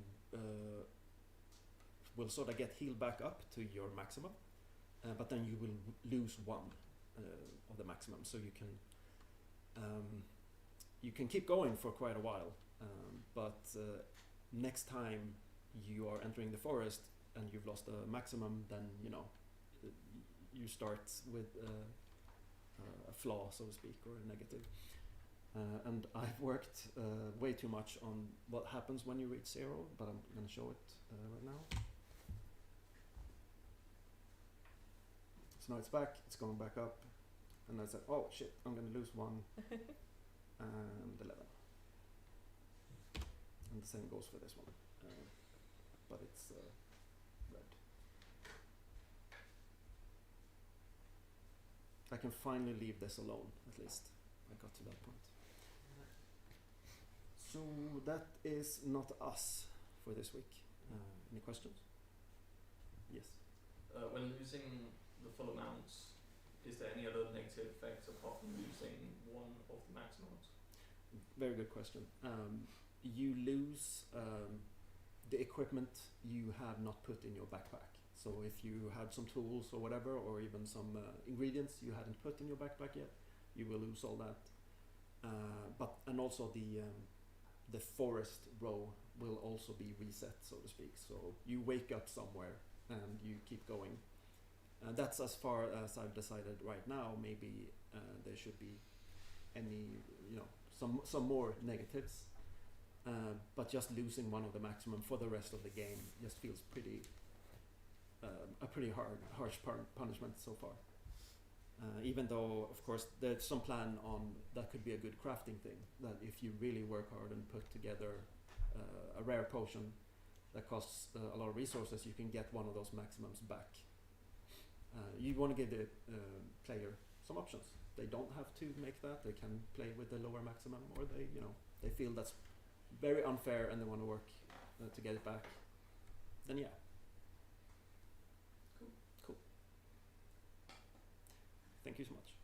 will sort of get healed back up to your maximum, but then you will lose 1 of the maximum, so you can keep going for quite a while, but next time you are entering the forest and you've lost a maximum, then you start with a flaw, so to speak, or a negative. And I've worked way too much on what happens when you reach 0, but I'm going to show it right now. So now it's back, it's going back up, and I said, oh shit, I'm going to lose 1 and 11. And the same goes for this one, but it's red. I can finally leave this alone, at least. I got to that point. So that is Not Us for this week. Any questions? Yes. When losing the full amounts, is there any other negative effects apart from losing 1 of the maximums? Very good question. You lose the equipment you have not put in your backpack. So if you had some tools or whatever, or even some ingredients you hadn't put in your backpack yet, you will lose all that. And also the forest row will also be reset, so to speak. So you wake up somewhere and you keep going. That's as far as I've decided right now. Maybe there should be some more negatives. But just losing one of the maximum for the rest of the game just feels a pretty harsh punishment so far. Even though, of course, there's some plan on that could be a good crafting thing. That if you really work hard and put together a rare potion that costs a lot of resources, you can get one of those maximums back. You want to give the player some options. They don't have to make that. They can play with the lower maximum, or they feel that's very unfair and they want to work to get it back. Then yeah. Cool. Thank you so much.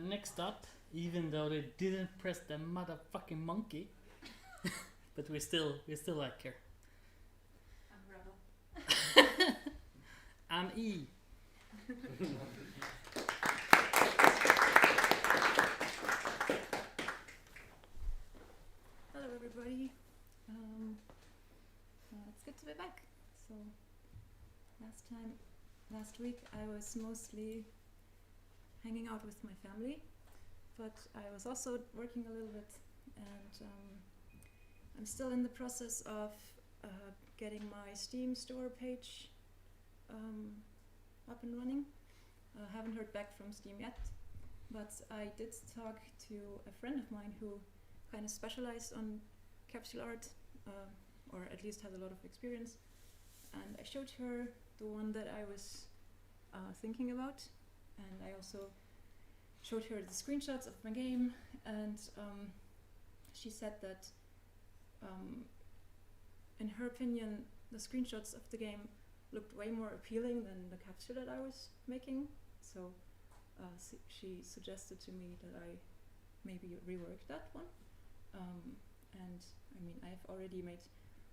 Next up, even though they didn't press the motherfucking monkey, but we still like her. I'm Rebel. I'm E. Hello everybody. It's good to be back. So last week I was mostly hanging out with my family, but I was also working a little bit, and I'm still in the process of getting my Steam store page up and running. Haven't heard back from Steam yet, but I did talk to a friend of mine who kind of specialized on capsule art, or at least has a lot of experience, and I showed her the one that I was thinking about, and I also showed her the screenshots of my game, and she said that in her opinion the screenshots of the game looked way more appealing than the capsule that I was making, so she suggested to me that I maybe rework that one, and I mean I've already made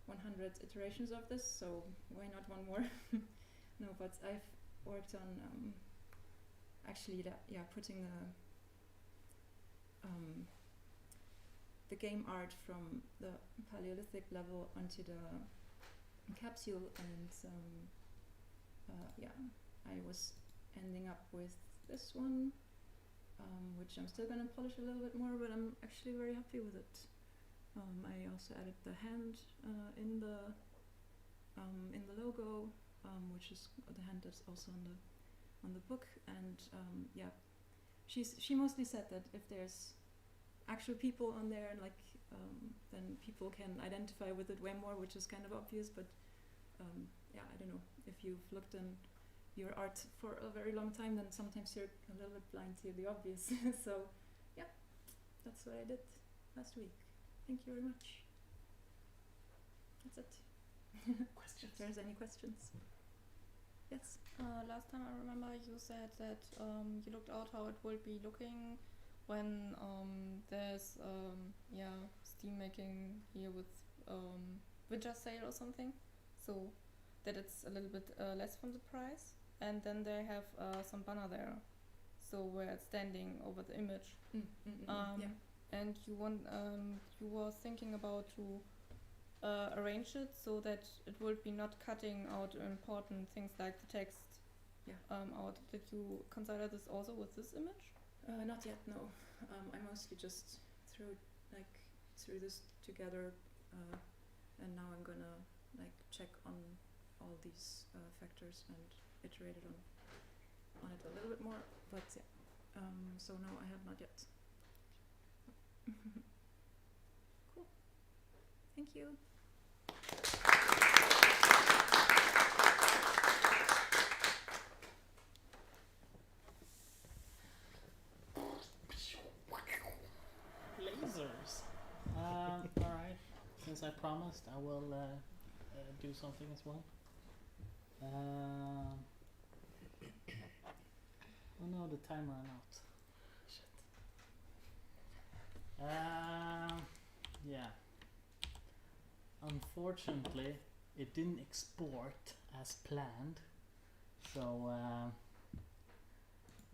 100 iterations of this, so why not one more? No, but I've worked on actually putting the game art from the Paleolithic level onto the capsule, and I was ending up with this one, which I'm still gonna polish a little bit more, but I'm actually very happy with it. I also added the hand in the logo, which is the hand that's also on the book, and she mostly said that if there's actual people on there, and then people can identify with it way more, which is kind of obvious, but I don't know, if you've looked in your art for a very long time, then sometimes you're a little bit blind to the obvious. So yeah, that's what I did last week. Thank you very much. That's it. Questions? If there's any questions. Yes. Last time I remember you said that you looked out how it will be looking when there's Steam making here with Witcher sale or something, so that it's a little bit less from the price, and then they have some banner there, so where it's standing over the image. And you were thinking about to arrange it so that it will be not cutting out important things like the text out. Did you consider this also with this image? Not yet, no. I mostly just threw this together, and now I'm gonna check on all these factors and iterate it on it a little bit more. But so no, I have not yet. Cool. Thank you. Lasers. Alright, since I promised, I will do something as well. Oh no, the time ran out. Yeah. Unfortunately, it didn't export as planned, so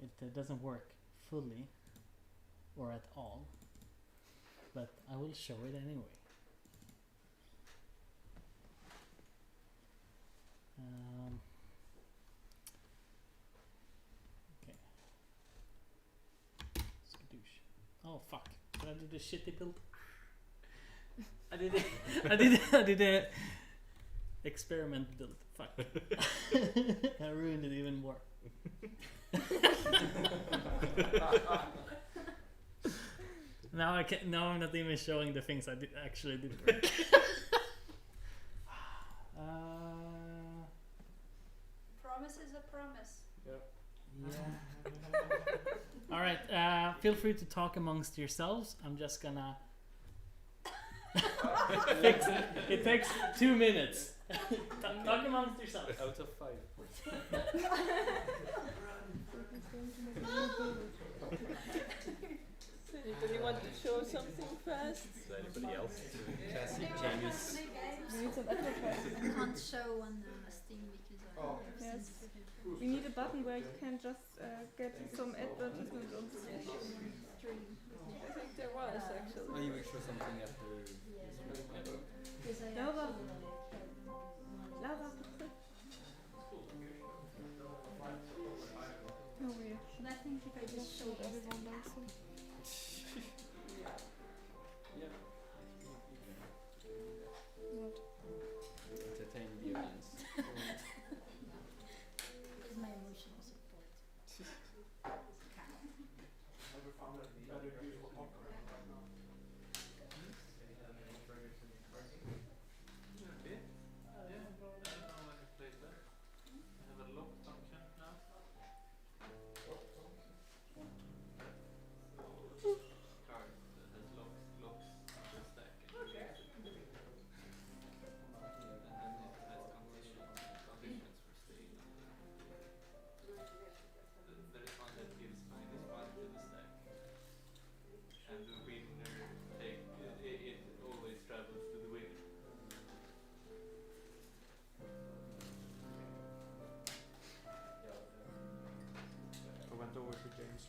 it doesn't work fully or at all. But I will show it anyway. Okay. Skadoosh. Oh fuck! Did I do the shitty build? I did it. I did a experiment build. Fuck. I ruined it even more. Now I can. Now I'm not even showing the things I actually did work. Promise is a promise. Yeah. All right. Feel free to talk amongst yourselves. I'm just gonna fix it. It takes 2 minutes. Talk amongst yourselves. Out of 5. Anybody want to show something fast? Is there anybody else? Classic genius. We need some advertising. I can't show on Steam because I have Yes. sensitive We need a button where you can just get some advertisement on the stream. I think there was actually. Oh, you will show something after. Laura. Laura. Oh, weird. But I think if I just show everyone dancing. What? Entertain the audience. Is my emotional support.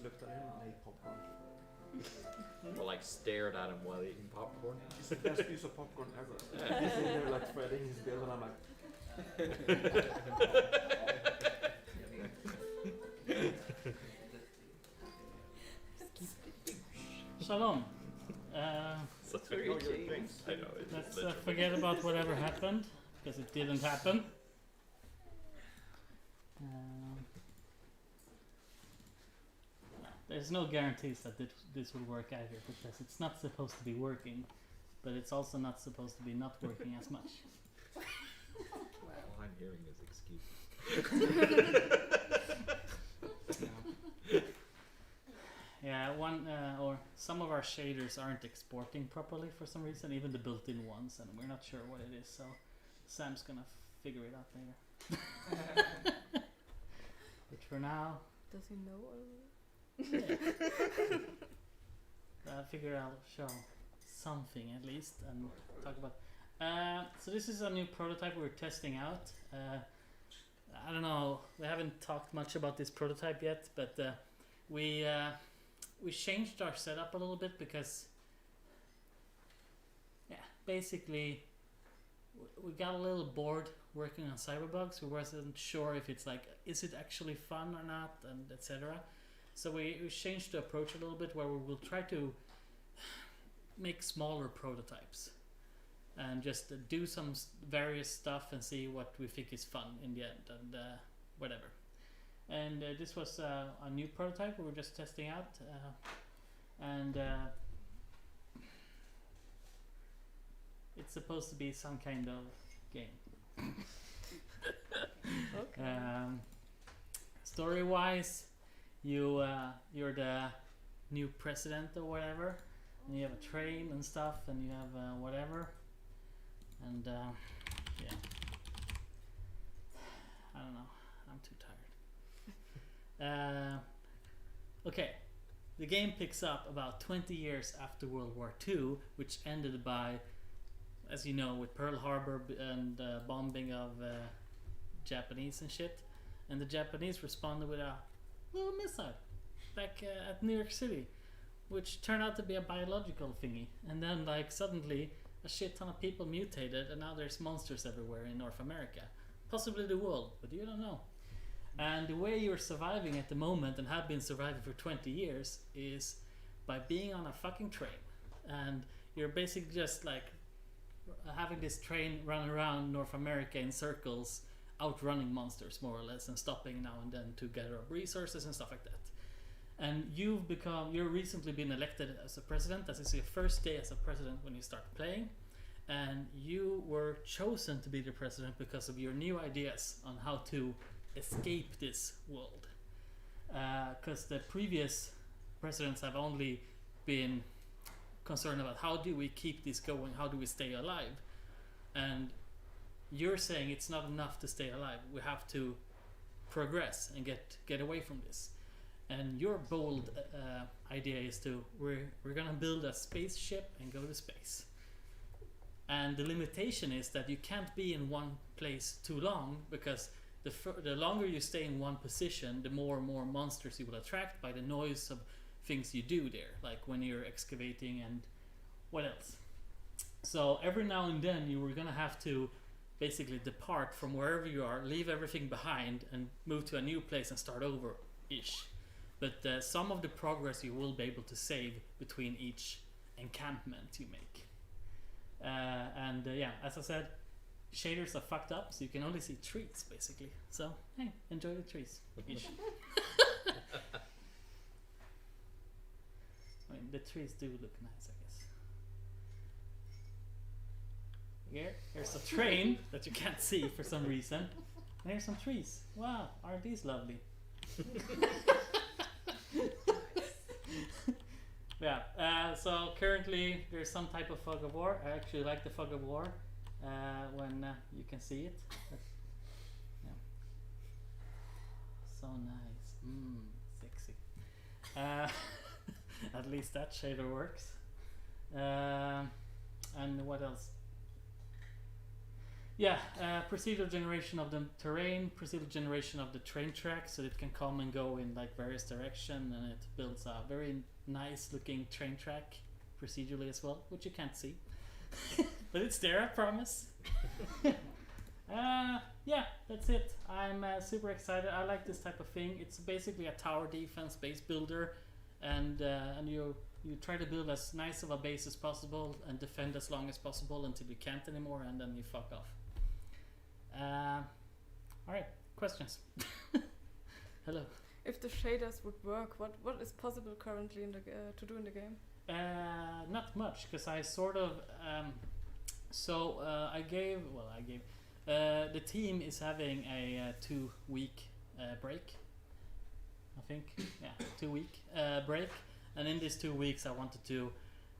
Looked at him and ate popcorn. Or like stared at him while eating popcorn. It's the best piece of popcorn ever. He's in there like threading his bill and I'm like Shalom. Such a good thing. I know it. Let's forget about whatever happened because it didn't happen. There's no guarantees that this will work either because it's not supposed to be working, but it's also not supposed to be not working as much. All I'm hearing is excuses. Yeah, one or some of our shaders aren't exporting properly for some reason, even the built-in ones, and we're not sure what it is. So Sam's gonna figure it out later. But for now, does he know already? I figure I'll show something at least and talk about. So this is a new prototype we're testing out. I don't know. We haven't talked much about this prototype yet, but we changed our setup a little bit because, yeah, basically we got a little bored working on cyberbugs. We wasn't sure if it's like, is it actually fun or not, and etc. So we changed the approach a little bit where we will try to make smaller prototypes and just do some various stuff and see what we think is fun in the end and whatever. And this was a new prototype we were just testing out and it's supposed to be some kind of game. Okay. Story-wise, you're the new president or whatever, and you have a train and stuff, and you have whatever, and yeah, I don't know. I'm too tired. Okay, the game picks up about 20 years after World War II, which ended by, as you know, with Pearl Harbor and bombing of Japanese and shit. And the Japanese responded with a little missile back at New York City, which turned out to be a biological thingy. And then, like, suddenly a shit ton of people mutated, and now there's monsters everywhere in North America, possibly the world, but you don't know. And the way you're surviving at the moment, and have been surviving for 20 years, is by being on a fucking train. And you're basically just like having this train run around North America in circles, outrunning monsters more or less, and stopping now and then to gather up resources and stuff like that. And you've recently been elected as a president. This is your first day as a president when you start playing. And you were chosen to be the president because of your new ideas on how to escape this world. Because the previous presidents have only been concerned about how do we keep this going, how do we stay alive. And you're saying it's not enough to stay alive, we have to progress and get away from this. And your bold idea is we're gonna build a spaceship and go to space. And the limitation is that you can't be in one place too long, because the longer you stay in one position, the more and more monsters you will attract by the noise of things you do there, like when you're excavating and what else. So every now and then you were gonna have to basically depart from wherever you are, leave everything behind, and move to a new place and start over-ish. But some of the progress you will be able to save between each encampment you make. Yeah, as I said, shaders are fucked up, so you can only see trees basically. So hey, enjoy the trees. Ish. I mean, the trees do look nice, I guess. Here's a train that you can't see for some reason. And here's some trees. Wow, aren't these lovely? Yeah, so currently there's some type of fog of war. I actually like the fog of war when you can see it. But, yeah. So nice. Sexy. At least that shader works. And what else? Yeah, procedural generation of the terrain, procedural generation of the train tracks, so it can come and go in like various directions, and it builds a very nice looking train track procedurally as well, which you can't see. But it's there, I promise. Yeah, that's it. I'm super excited. I like this type of thing. It's basically a tower defense base builder, and you try to build as nice of a base as possible and defend as long as possible until you can't anymore, and then you fuck off. Alright, questions? Hello. If the shaders would work, what is possible currently in the to do in the game? Not much, because I sort of the team is having a 2-week break, I think. Yeah, 2-week break, and in these 2 weeks I wanted to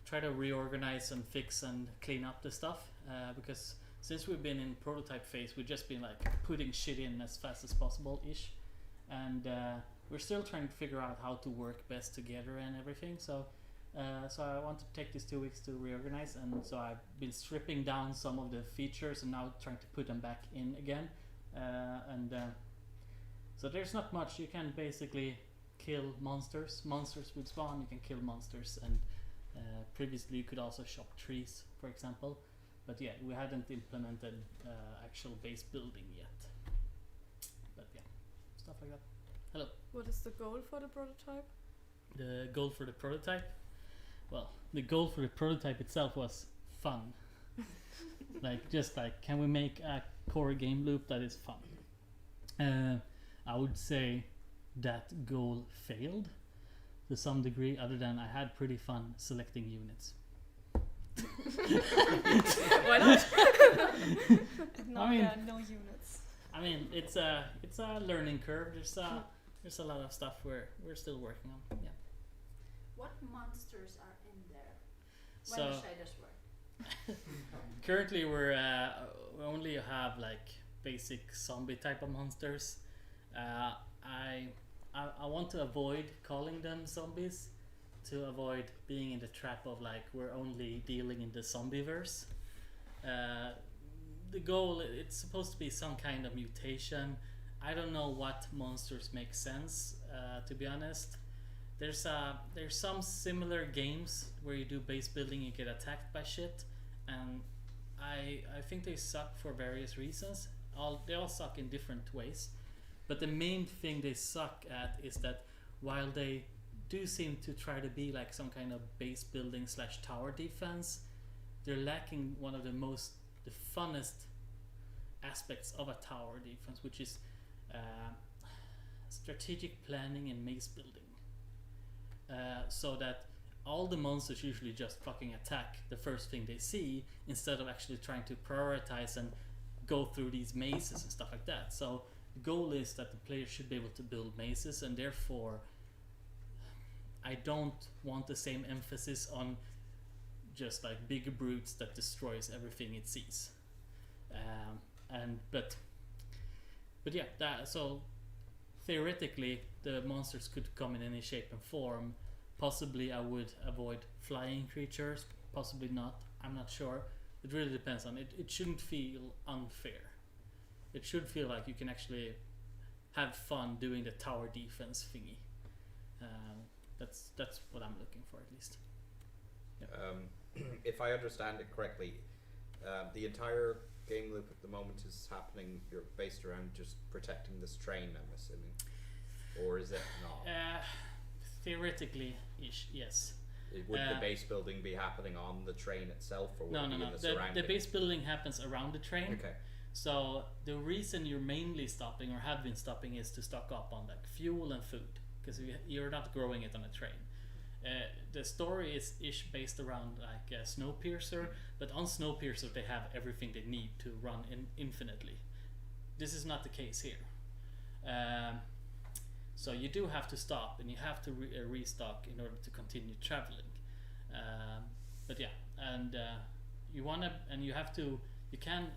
try to reorganize and fix and clean up the stuff, because since we've been in prototype phase, we've just been like putting shit in as fast as possible ish, and we're still trying to figure out how to work best together and everything. So I want to take these 2 weeks to reorganize, and so I've been stripping down some of the features and now trying to put them back in again. So there's not much. You can basically kill monsters. Monsters would spawn. You can kill monsters, and previously you could also chop trees, for example. But yeah, we hadn't implemented actual base building yet. But yeah, stuff like that. Hello. What is the goal for the prototype? The goal for the prototype? Well, the goal for the prototype itself was fun. Just can we make a core game loop that is fun? I would say that goal failed to some degree, other than I had pretty fun selecting units. Why not? I mean, no units. I mean, it's a learning curve. There's a lot of stuff we're still working on. Yeah. What monsters are in there? When So- the shaders work? Currently, we only have like basic zombie type of monsters. I want to avoid calling them zombies to avoid being in the trap of like we're only dealing in the zombieverse. The goal, it's supposed to be some kind of mutation. I don't know what monsters make sense, to be honest. There's some similar games where you do base building, you get attacked by shit, and I think they suck for various reasons. They all suck in different ways, but the main thing they suck at is that while they do seem to try to be like some kind of base building / tower defense, they're lacking one of the funnest aspects of a tower defense, which is strategic planning and maze building. So that all the monsters usually just fucking attack the first thing they see instead of actually trying to prioritize and go through these mazes and stuff like that. So the goal is that the player should be able to build mazes, and therefore I don't want the same emphasis on just like big brutes that destroys everything it sees. But yeah, so theoretically the monsters could come in any shape and form. Possibly I would avoid flying creatures, possibly not, I'm not sure. It really depends on it. It shouldn't feel unfair. It should feel like you can actually have fun doing the tower defense thingy. That's what I'm looking for, at least. Yep. If I understand it correctly, the entire game loop at the moment is happening, you're based around just protecting this train, I'm assuming. Or is it not? Theoretically, yes. Would the base building be happening on the train itself, or would it be in the surroundings? The base building happens around the train. Okay. So the reason you're mainly stopping or have been stopping is to stock up on like fuel and food, because you're not growing it on a train. The story is ish based around like Snowpiercer, but on Snowpiercer they have everything they need to run infinitely. This is not the case here. So you do have to stop and you have to restock in order to continue traveling. But yeah, and you can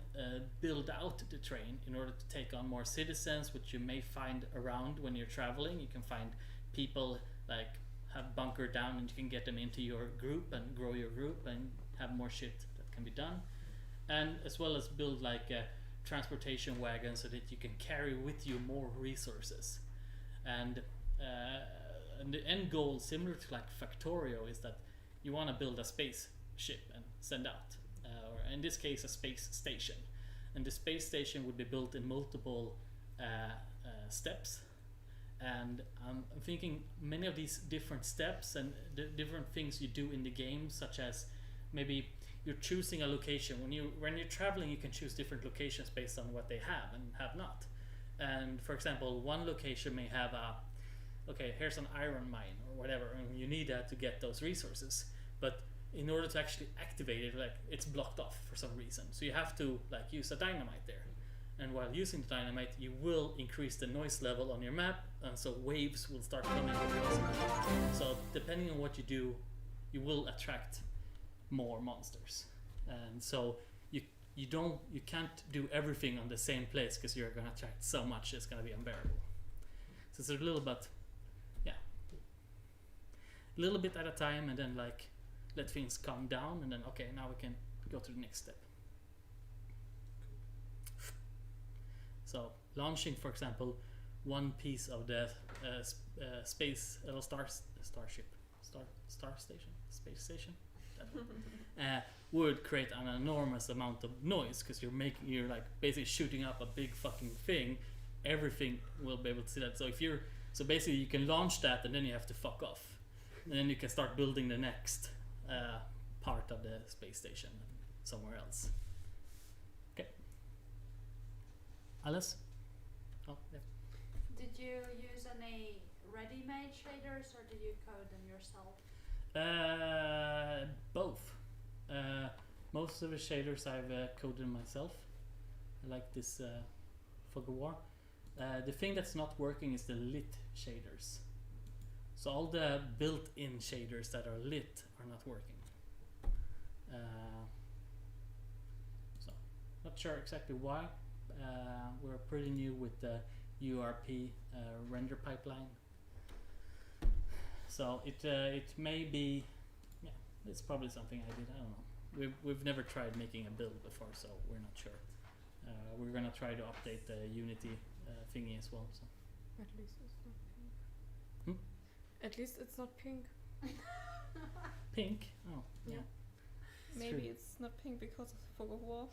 build out the train in order to take on more citizens, which you may find around when you're traveling. You can find people like have bunkered down, and you can get them into your group and grow your group and have more shit that can be done. And as well as build like a transportation wagon so that you can carry with you more resources. And the end goal, similar to like Factorio, is that you want to build a space ship and send out, or in this case a space station. And the space station would be built in multiple steps. And I'm thinking many of these different steps and the different things you do in the game, such as maybe you're choosing a location. When you're traveling, you can choose different locations based on what they have and have not. And for example, one location may have here's an iron mine or whatever, and you need that to get those resources. But in order to actually activate it, like it's blocked off for some reason. So you have to like use a dynamite there. And while using the dynamite, you will increase the noise level on your map, and so waves will start coming across it. So depending on what you do, you will attract more monsters. And so you can't do everything on the same place, because you're gonna attract so much it's gonna be unbearable. So it's a little bit at a time, and then like let things calm down, and then okay, now we can go to the next step. So launching, for example, one piece of the space station, that one, would create an enormous amount of noise, because you're like basically shooting up a big fucking thing. Everything will be able to see that. So basically you can launch that, and then you have to fuck off, and then you can start building the next part of the space station somewhere else. Okay. Alice? Oh, yeah. Did you use any ready-made shaders, or did you code them yourself? Both. Most of the shaders I've coded myself. I like this Fog of War. The thing that's not working is the lit shaders. So all the built-in shaders that are lit are not working. So not sure exactly why. We're pretty new with the URP render pipeline. So it may be, yeah, it's probably something I did. I don't know. We've never tried making a build before, so we're not sure. We're gonna try to update the Unity thingy as well. So. At least it's not pink. At least it's not pink. Pink? Oh, yeah. Maybe true. it's not pink because of the fog of war.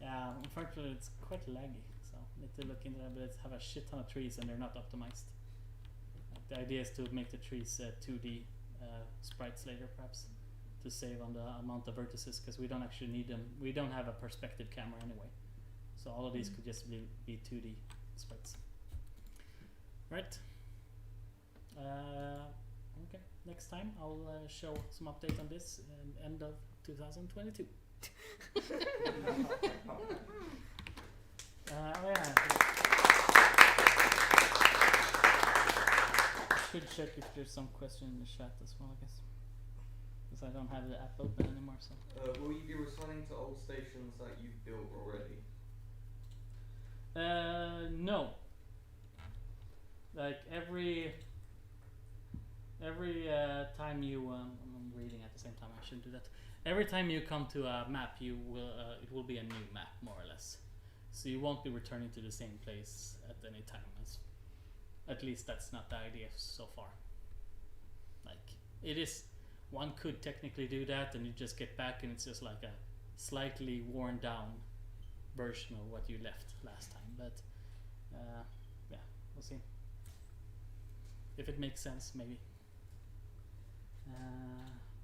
Yeah, unfortunately it's quite laggy, so need to look into that, but it's have a shit ton of trees and they're not optimized. The idea is to make the trees 2D sprites later, perhaps, to save on the amount of vertices, because we don't actually need them. We don't have a perspective camera anyway, so all of these could just be 2D sprites. Right. Okay, next time I'll show some update on this end of 2022. Oh yeah. I should check if there's some question in the chat as well, I guess. Because I don't have the app open anymore, so. Will you be returning to old stations that you've built already? No. Like every time you I'm reading at the same time, I shouldn't do that. Every time you come to a map, you will it will be a new map, more or less. So you won't be returning to the same place at any time. At least that's not the idea so far. Like it is, one could technically do that, and you just get back, and it's just like a slightly worn down version of what you left last time. But yeah, we'll see if it makes sense, maybe.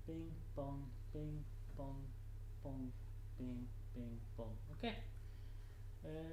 Bing bong, bing bong, bong, bing bing bong. Okay.